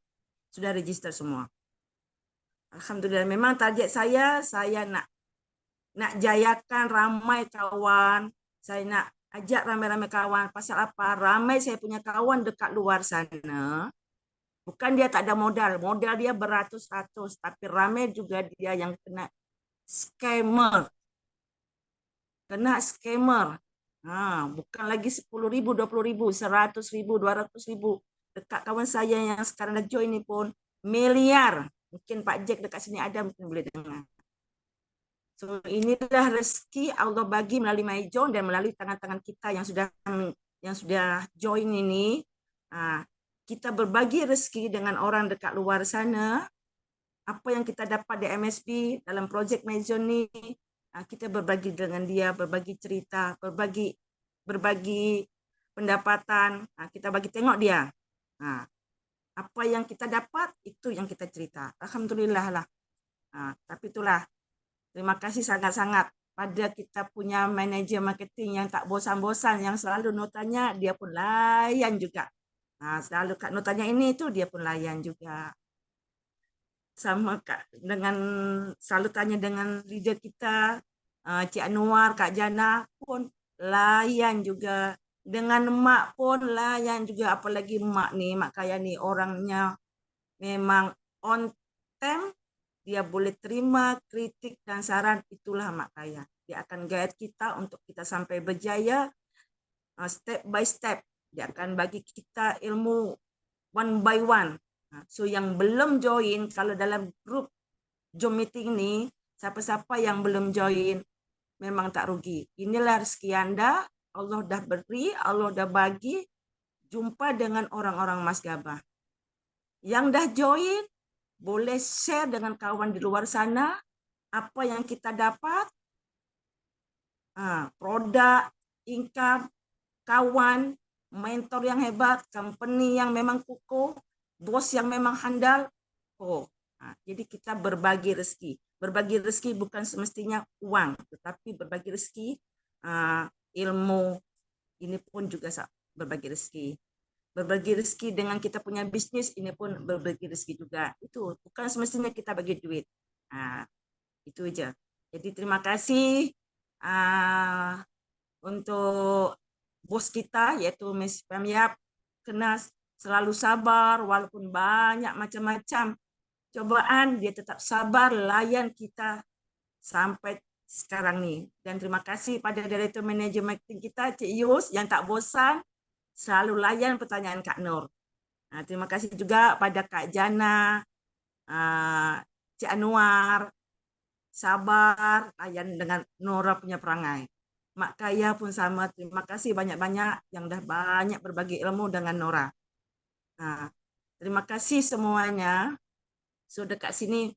sudah register semua. Alhamdulillah, memang target saya nak jayakan ramai kawan. Saya nak ajak ramai-ramai kawan. Pasal apa? Ramai saya punya kawan dekat luar sana. Bukan dia tak ada modal. Modal dia beratus-ratus. Tapi ramai juga dia yang kena scammer. Kena scammer. Bukan lagi 10,000, 20,000, 100,000, 200,000. Dekat kawan saya yang sekarang dah join ni pun miliar. Mungkin Pak Jack dekat sini ada, mungkin boleh dengar. So inilah rezeki Allah bagi melalui MyJoin dan melalui tangan-tangan kita yang sudah join ini. Kita berbagi rezeki dengan orang dekat luar sana. Apa yang kita dapat di MSP dalam projek MyJoin ni, kita berbagi dengan dia, berbagi cerita, berbagi pendapatan. Kita bagi tengok dia. Apa yang kita dapat, itu yang kita cerita. Alhamdulillah lah. Tapi itulah, terima kasih sangat-sangat pada kita punya manajer marketing yang tak bosan-bosan, yang selalu notanya dia pun layan juga. Selalu kat notanya ini tu dia pun layan juga. Sama dengan selalu tanya dengan leader kita, Cik Anwar, Kak Jana pun layan juga. Dengan mak pun layan juga. Apalagi mak ni, Mak Kaya ni orangnya memang on time. Dia boleh terima kritik dan saran, itulah Mak Kaya. Dia akan guide kita untuk kita sampai berjaya step by step. Dia akan bagi kita ilmu one by one. So yang belum join, kalau dalam grup Zoom meeting ni, siapa-siapa yang belum join, memang tak rugi. Inilah rezeki anda, Allah dah beri, Allah dah bagi, jumpa dengan orang-orang Mas Gabah. Yang dah join, boleh share dengan kawan di luar sana, apa yang kita dapat, produk, income, kawan, mentor yang hebat, company yang memang kukuh, bos yang memang handal. Jadi kita berbagi rezeki. Berbagi rezeki bukan semestinya uang, tetapi berbagi rezeki ilmu. Ini pun juga berbagi rezeki. berbagi rezeki dengan kita punya bisnis, ini pun berbagi rezeki juga. Itu bukan semestinya kita bagi duit. Itu aja. Jadi terima kasih untuk bos kita yaitu Miss Pam Yap, kena selalu sabar walaupun banyak macam-macam cobaan, dia tetap sabar layan kita sampai sekarang ni. Dan terima kasih pada Director Manager Marketing kita Cik Yus yang tak bosan selalu layan pertanyaan Kak Nur. Terima kasih juga pada Kak Jana, Cik Anwar, sabar layan dengan Nora punya perangai. Mak Kaya pun sama, terima kasih banyak-banyak yang dah banyak berbagi ilmu dengan Nora. Terima kasih semuanya. So dekat sini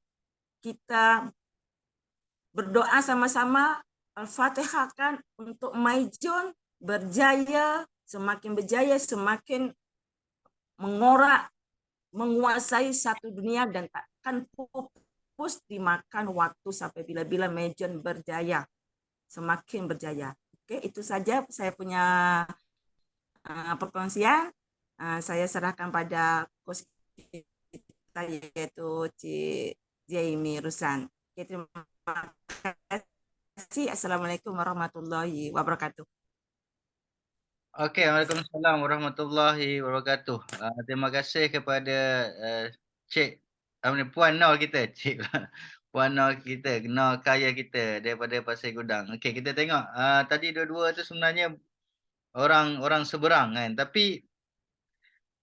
kita berdoa sama-sama, Al-Fatihah kan untuk Maijun berjaya, semakin mengorak, menguasai satu dunia dan takkan pupus dimakan waktu sampai bila-bila Maijun berjaya, semakin berjaya. Oke, itu saja saya punya perkongsian. Saya serahkan pada kos kita yaitu Cik Jaimi Rusan. Oke, terima kasih. Assalamualaikum warahmatullahi wabarakatuh. Okey, Waalaikumsalam warahmatullahi wabarakatuh. Terima kasih kepada Cik Puan Nor kita, Cik Puan Nor kita, Nor Kaya kita daripada Pasir Gudang. Okey, kita tengok tadi dua-dua tu sebenarnya orang seberang kan, tapi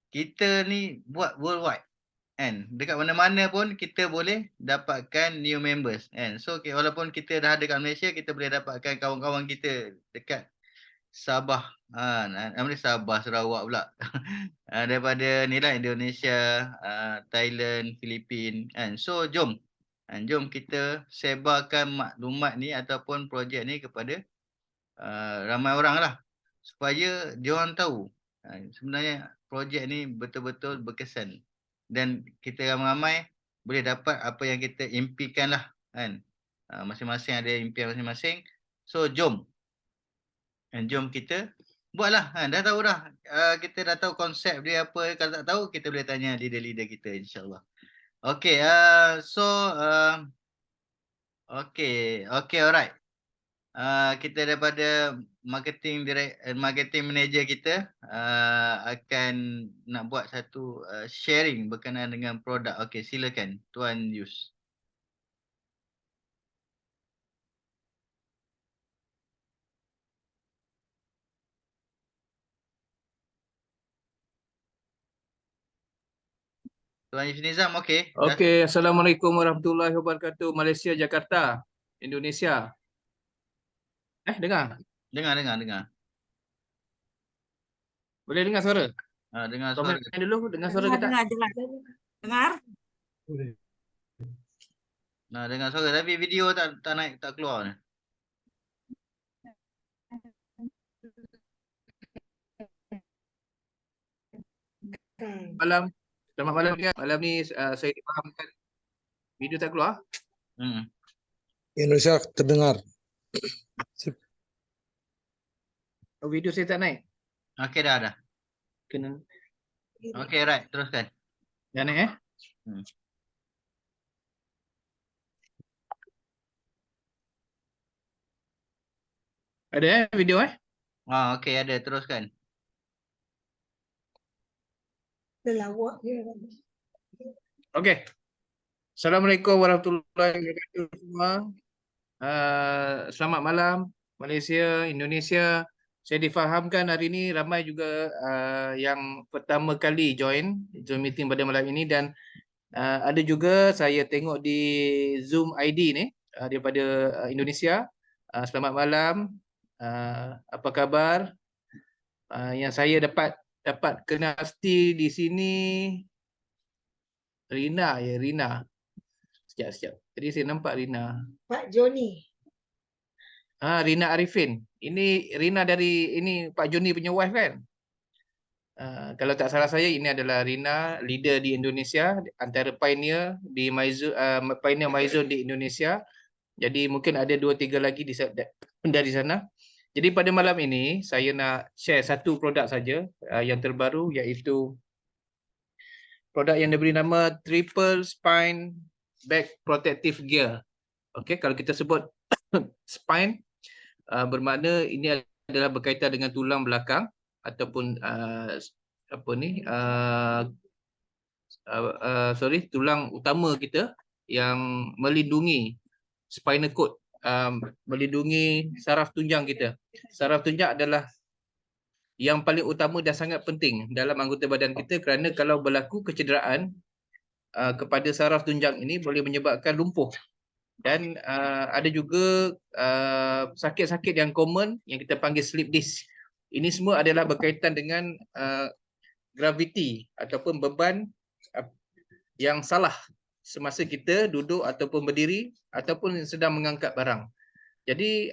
kita ni buat worldwide kan. Dekat mana-mana pun kita boleh dapatkan new members kan. So walaupun kita dah ada kat Malaysia, kita boleh dapatkan kawan-kawan kita dekat Sabah, Sabah, Sarawak pula. Daripada ni lah Indonesia, Thailand, Filipin kan. So jom kita sebarkan maklumat ni ataupun projek ni kepada ramai orang lah, supaya diorang tahu sebenarnya projek ni betul-betul berkesan dan kita ramai-ramai boleh dapat apa yang kita impikan lah kan. Masing-masing ada impian masing-masing. So jom kita buatlah. Dah tahu dah. Kita dah tahu konsep dia apa. Kalau tak tahu, kita boleh tanya leader-leader kita insyaAllah. Okay. Okay, alright. Kita daripada marketing manager kita akan nak buat satu sharing berkenaan dengan produk. Okay, silakan Tuan Yus. Tuan Yus Nizam, okey. Okey, Assalamualaikum warahmatullahi wabarakatuh. Malaysia, Jakarta, Indonesia. Dengar? Dengar. Boleh dengar suara? Dengar suara. Komen dulu, dengar suara kita. Dengar. Dengar suara tapi video tak naik, tak keluar ni. Selamat malam kan. Malam ni saya difahamkan video tak keluar. Indonesia terdengar. Video saya tak naik. Okey, dah. Kena. Okey, right, teruskan. Dah naik Ada video Okey, ada, teruskan. Okey. Assalamualaikum warahmatullahi wabarakatuh semua. Selamat malam Malaysia, Indonesia. Saya difahamkan hari ini ramai juga yang pertama kali join meeting pada malam ini dan ada juga saya tengok di Zoom ID ni daripada Indonesia. Selamat malam. Apa khabar? Yang saya dapat kenali di sini Rina. Sekejap. Tadi saya nampak Rina. Pak Joni. Rina Arifin. Ini Rina dari Pak Joni punya wife kan? Kalau tak salah saya ini adalah Rina, leader di Indonesia, antara pioneer di Maizun di Indonesia. Jadi mungkin ada 2-3 lagi dari sana. Jadi pada malam ini saya nak share satu produk saja yang terbaru, iaitu produk yang diberi nama Triple Spine Back Protective Gear. Okey, kalau kita sebut spine, bermakna ini adalah berkaitan dengan tulang belakang ataupun tulang utama kita yang melindungi spinal cord, melindungi saraf tunjang kita. Saraf tunjang adalah yang paling utama dan sangat penting dalam anggota badan kita, kerana kalau berlaku kecederaan kepada saraf tunjang ini boleh menyebabkan lumpuh. Dan ada juga sakit-sakit yang common yang kita panggil slip disc. Ini semua adalah berkaitan dengan graviti ataupun beban yang salah semasa kita duduk ataupun berdiri ataupun sedang mengangkat barang. Jadi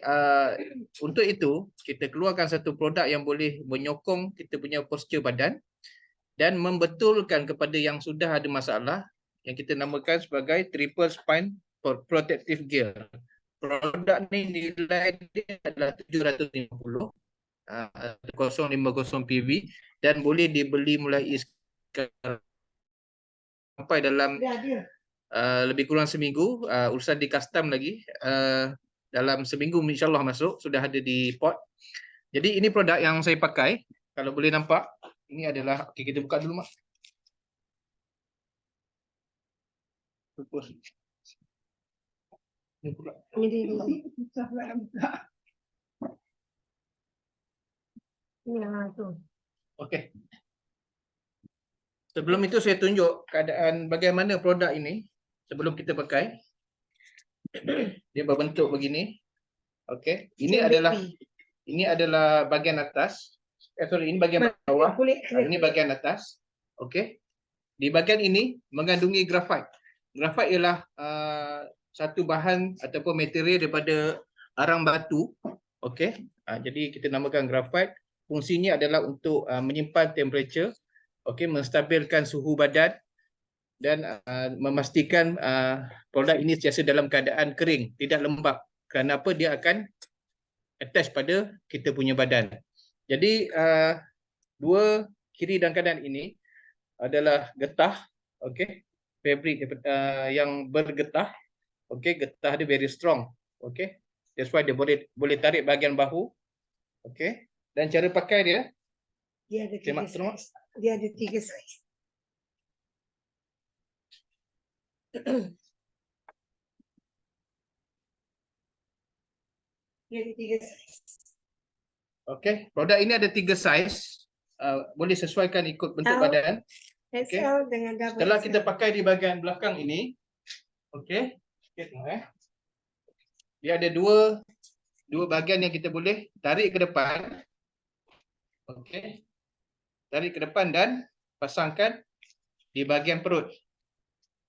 untuk itu kita keluarkan satu produk yang boleh menyokong kita punya postur badan dan membetulkan kepada yang sudah ada masalah, yang kita namakan sebagai Triple Spine Protective Gear. Produk ni nilai dia adalah 750 050 PV dan boleh dibeli mulai sekarang sampai dalam lebih kurang seminggu. Urusan di custom lagi, dalam seminggu insyaAllah masuk, sudah ada di port. Jadi ini produk yang saya pakai. Kalau boleh nampak, ini adalah, okay, kita buka dulu mak. Ini pula. Okey. Sebelum itu saya tunjuk keadaan bagaimana produk ini sebelum kita pakai. Dia berbentuk begini. Okey. Ini adalah bahagian atas. Ini bahagian bawah. Ini bahagian atas. Okey. Di bahagian ini mengandungi grafit. Grafit ialah satu bahan ataupun material daripada arang batu. Okey. Jadi kita namakan grafit. Fungsinya adalah untuk menyimpan temperature, okey, menstabilkan suhu badan dan memastikan produk ini sentiasa dalam keadaan kering, tidak lembab. Kerana apa? Dia akan attach pada kita punya badan. Jadi dua kiri dan kanan ini adalah getah, okey, fabric yang bergetah, okey, getah dia very strong, okey. That's why dia boleh tarik bahagian bahu, okey. Dan cara pakai dia ada 3 saiz. Dia ada 3 saiz. Dia ada 3 saiz. Okey, produk ini ada 3 saiz. Boleh sesuaikan ikut bentuk badan. Okey. Dengan double Setelah kita XL. pakai di bahagian belakang ini, okey. Okey, tengok dia ada dua bahagian yang kita boleh tarik ke depan. Okey. Tarik ke depan dan pasangkan di bahagian perut.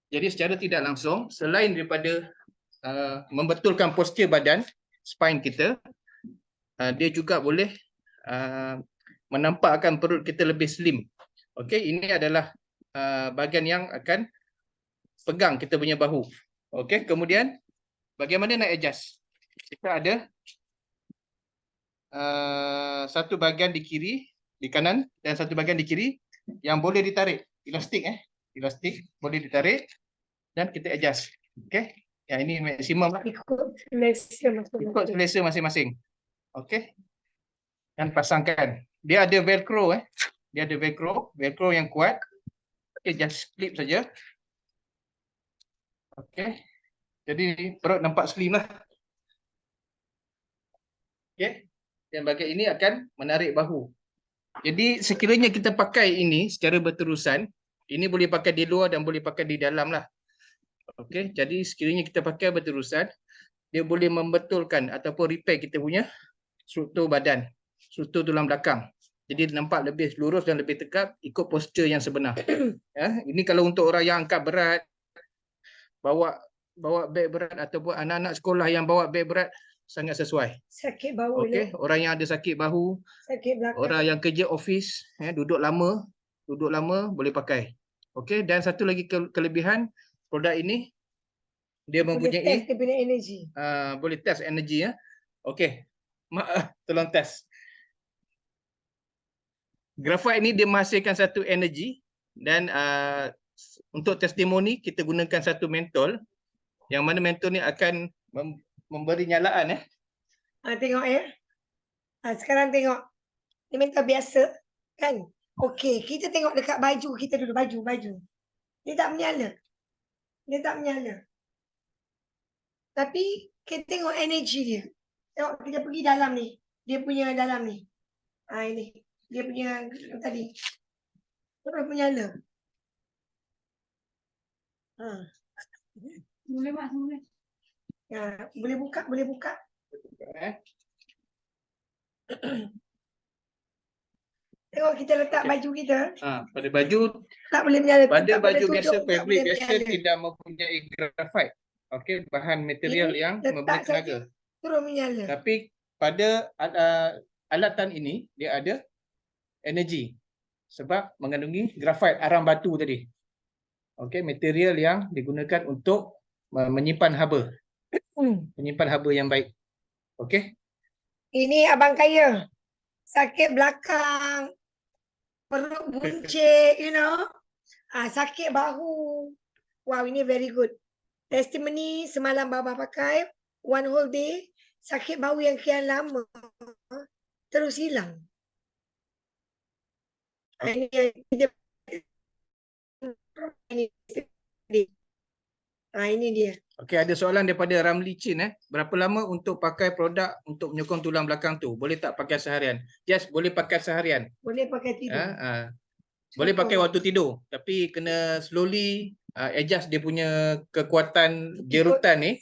Jadi secara tidak langsung, selain daripada membetulkan postur badan, spine kita, dia juga boleh menampakkan perut kita lebih slim. Okey, ini adalah bahagian yang akan pegang kita punya bahu. Okey, kemudian bagaimana nak adjust? Kita ada satu bahagian di kiri, di kanan dan satu bahagian di kiri yang boleh ditarik. Elastik elastik boleh ditarik dan kita adjust. Okey. Yang ini maksimum lah. Ikut selesa masing-masing. Ikut selesa masing-masing. Okey. Dan pasangkan. Dia ada velcro Dia ada velcro yang kuat. Okey, just clip saja. Okey. Jadi perut nampak slim lah. Okey. Dan bahagian ini akan menarik bahu. Jadi sekiranya kita pakai ini secara berterusan, ini boleh pakai di luar dan boleh pakai di dalam lah. Okey, jadi sekiranya kita pakai berterusan, dia boleh membetulkan ataupun repair kita punya struktur badan, struktur tulang belakang. Jadi nampak lebih lurus dan lebih tegap ikut postur yang sebenar. Ini kalau untuk orang yang angkat berat, bawa beg berat ataupun anak-anak sekolah yang bawa beg berat, sangat sesuai. Sakit bahu. Okey, orang yang ada sakit bahu, Sakit belakang. orang yang kerja office, duduk lama boleh pakai. Okey, dan satu lagi kelebihan produk ini, dia Boleh mempunyai test dia punya energi. boleh test energi Okey. Tolong test. Grafit ini dia menghasilkan satu energi dan untuk testimoni kita gunakan satu mentol yang mana mentol ni akan memberi nyalaan Tengok ya. Sekarang tengok. Dia minta biasa kan. Okey, kita tengok dekat baju kita dulu, baju. Dia tak menyala. Tapi kita tengok energi dia. Tengok kita pergi dalam ni. Dia punya dalam ni. Ini. Dia punya tadi. Terus menyala. Boleh Mak, boleh. Boleh buka. Tengok kita letak baju kita. Pada baju Tak boleh menyala. pada tak boleh baju biasa tutup, tak fabric boleh biasa menyala. tidak mempunyai grafit. Okey, bahan material Ini yang letak memberi saja. tenaga. Terus menyala. Tapi pada alatan ini dia ada energi sebab mengandungi grafit arang batu tadi. Okey, material yang digunakan untuk menyimpan haba. Menyimpan haba yang baik. Okey. Ini abang kaya. Sakit belakang. Perut buncit, sakit bahu. Wow, ini very good. Testimoni semalam Baba pakai. One whole day. Sakit bahu yang kian lama. Terus hilang. Ini dia. Okey, ada soalan daripada Ramli Chin Berapa lama untuk pakai produk untuk menyokong tulang belakang tu? Boleh tak pakai seharian? Yes, boleh pakai seharian. Boleh pakai tidur. Boleh pakai waktu tidur, tapi kena slowly adjust dia punya kekuatan jerutan ni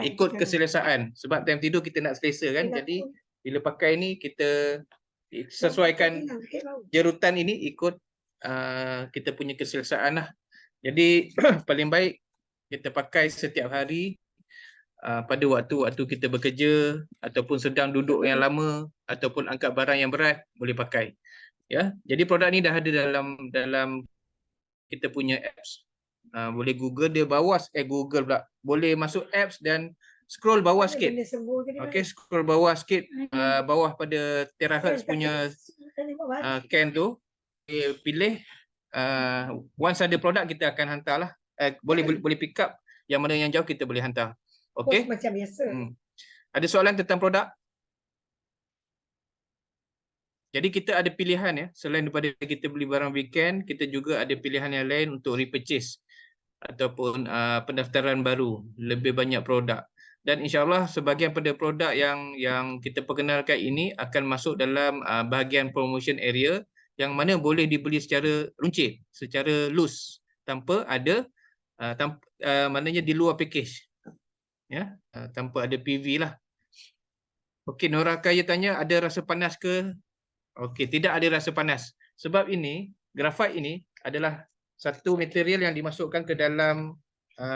ikut keselesaan. Sebab time tidur kita nak selesa kan. Jadi bila pakai ni kita sesuaikan jerutan ini ikut kita punya keselesaan lah. Jadi paling baik kita pakai setiap hari pada waktu-waktu kita bekerja ataupun sedang duduk yang lama ataupun angkat barang yang berat boleh pakai. Ya, jadi produk ni dah ada dalam kita punya apps. Boleh Google dia bawah Google pula. Boleh masuk apps dan scroll bawah sikit. Okey, scroll bawah sikit bawah pada terahertz punya can tu. Pilih once ada produk kita akan hantarlah. Boleh pick up yang mana yang jauh kita boleh hantar. Okey. Macam biasa. Ada soalan tentang produk? Jadi kita ada pilihan selain daripada kita beli barang weekend, kita juga ada pilihan yang lain untuk repurchase ataupun pendaftaran baru, lebih banyak produk. Dan insya-Allah sebahagian pada produk yang kita perkenalkan ini akan masuk dalam bahagian promotion area yang mana boleh dibeli secara runcit, secara loose tanpa ada maknanya di luar package. Ya, tanpa ada PV lah. Okey, Nora Kaya tanya ada rasa panas ke? Okey, tidak ada rasa panas. Sebab ini, grafit ini adalah satu material yang dimasukkan ke dalam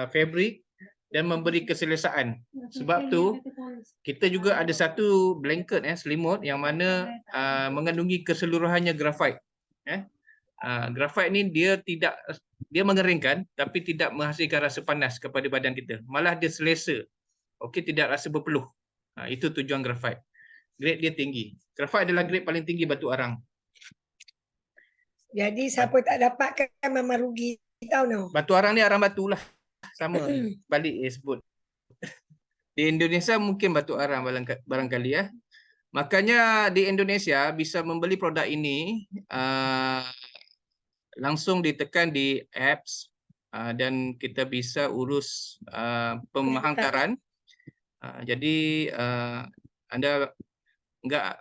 fabric dan memberi keselesaan. Sebab tu, kita juga ada satu blanket, selimut yang mana mengandungi keseluruhannya grafit. Grafit ni dia mengeringkan tapi tidak menghasilkan rasa panas kepada badan kita. Malah dia selesa. Okey, tidak rasa berpeluh. Itu tujuan grafit. Grade dia tinggi. Grafit adalah grade paling tinggi batu arang. Jadi siapa tak dapatkan memang rugi. Tahu no. Batu arang ni arang batu lah. Sama. Balik sebut. Di Indonesia mungkin batu arang barangkali Makanya di Indonesia bisa membeli produk ini langsung ditekan di apps dan kita bisa urus penghantaran. Jadi anda enggak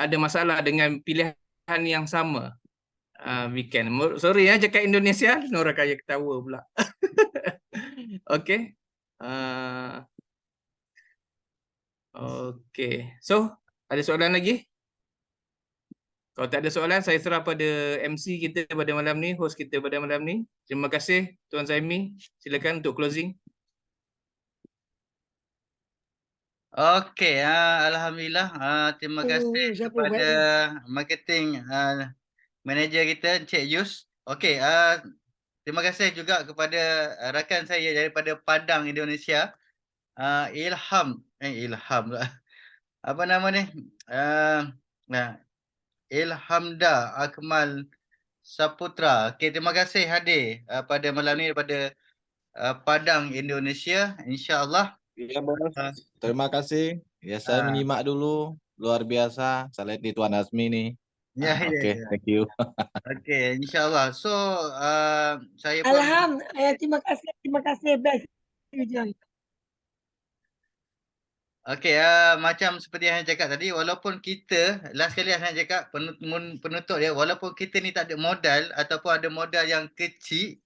ada masalah dengan pilihan yang sama weekend. Sorry cakap Indonesia, Nora Kaya ketawa pula. Okey. Okey. So, ada soalan lagi? Kalau tak ada soalan, saya serah pada MC kita pada malam ni, host kita pada malam ni. Terima kasih Tuan Zaimi. Silakan untuk closing. Okey, alhamdulillah. Terima kasih kepada marketing manager kita Encik Yus. Okey, terima kasih juga kepada rakan saya daripada Padang, Indonesia, Ilham Ilham lah. Apa nama ni? Nah, Ilhamda Akmal Saputra. Okey, terima kasih hadir pada malam ni daripada Padang, Indonesia. InsyaAllah. Iya, Bos. Uh, Terima kasih. Ya, saya Ah. menyimak dulu. Luar biasa. Saya lihat di Tuan Azmi nih. Ya, ya, Oke, ya. thank you. Okey, insyaAllah. So, saya pun Terima kasih best. Joy. okey, macam seperti yang saya cakap tadi, walaupun kita, last kali saya nak cakap penutup dia, walaupun kita ni tak ada modal ataupun ada modal yang kecil,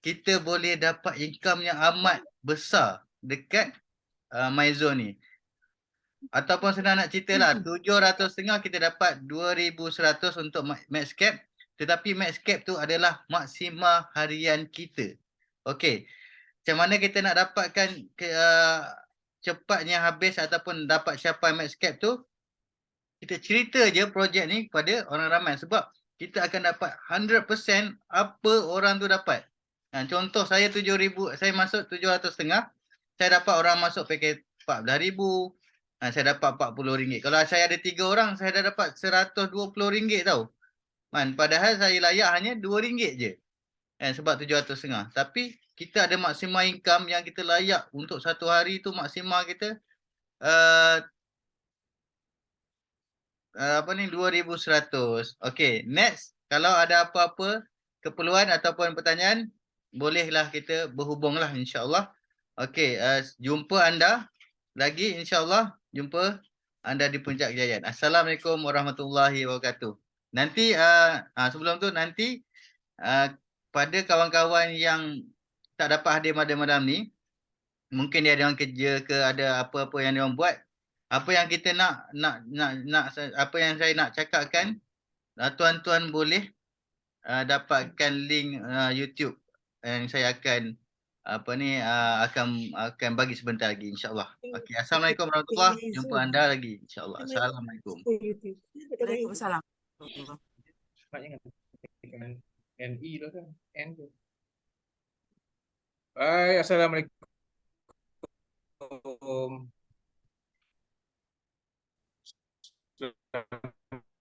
kita boleh dapat income yang amat besar dekat MyZone ni. Ataupun senang nak cerita lah, 750 kita dapat 2100 untuk Maxcap, tetapi Maxcap tu adalah maksima harian kita. Okey, macam mana kita nak dapatkan cepatnya habis ataupun dapat capai Maxcap tu, kita cerita je projek ni kepada orang ramai sebab kita akan dapat 100% apa orang tu dapat. Contoh saya 7,000, saya masuk 750, saya dapat orang masuk paket 14,000, saya dapat RM40. Kalau saya ada 3 orang, saya dah dapat RM120 tau. Padahal saya layak hanya RM2 je. Sebab 750. Tapi kita ada maksima income yang kita layak untuk satu hari tu maksima kita 2,100. Okey, next. Kalau ada apa-apa keperluan ataupun pertanyaan, bolehlah kita berhubunglah insya-Allah. Okey, jumpa anda lagi insya-Allah. Jumpa anda di Puncak Kejayaan. Assalamualaikum warahmatullahi wabarakatuh. Nanti sebelum tu nanti pada kawan-kawan yang tak dapat hadir malam ni, mungkin dia ada orang kerja ke ada apa-apa yang dia orang buat, apa yang kita nak apa yang saya nak cakapkan, tuan-tuan boleh dapatkan link YouTube yang saya akan akan bagi sebentar lagi insya-Allah. Okey, assalamualaikum warahmatullahi wabarakatuh. Jumpa anda lagi insya-Allah. Assalamualaikum. Waalaikumsalam. Sepatutnya dengan NE tu kan. N tu. Hai, assalamualaikum.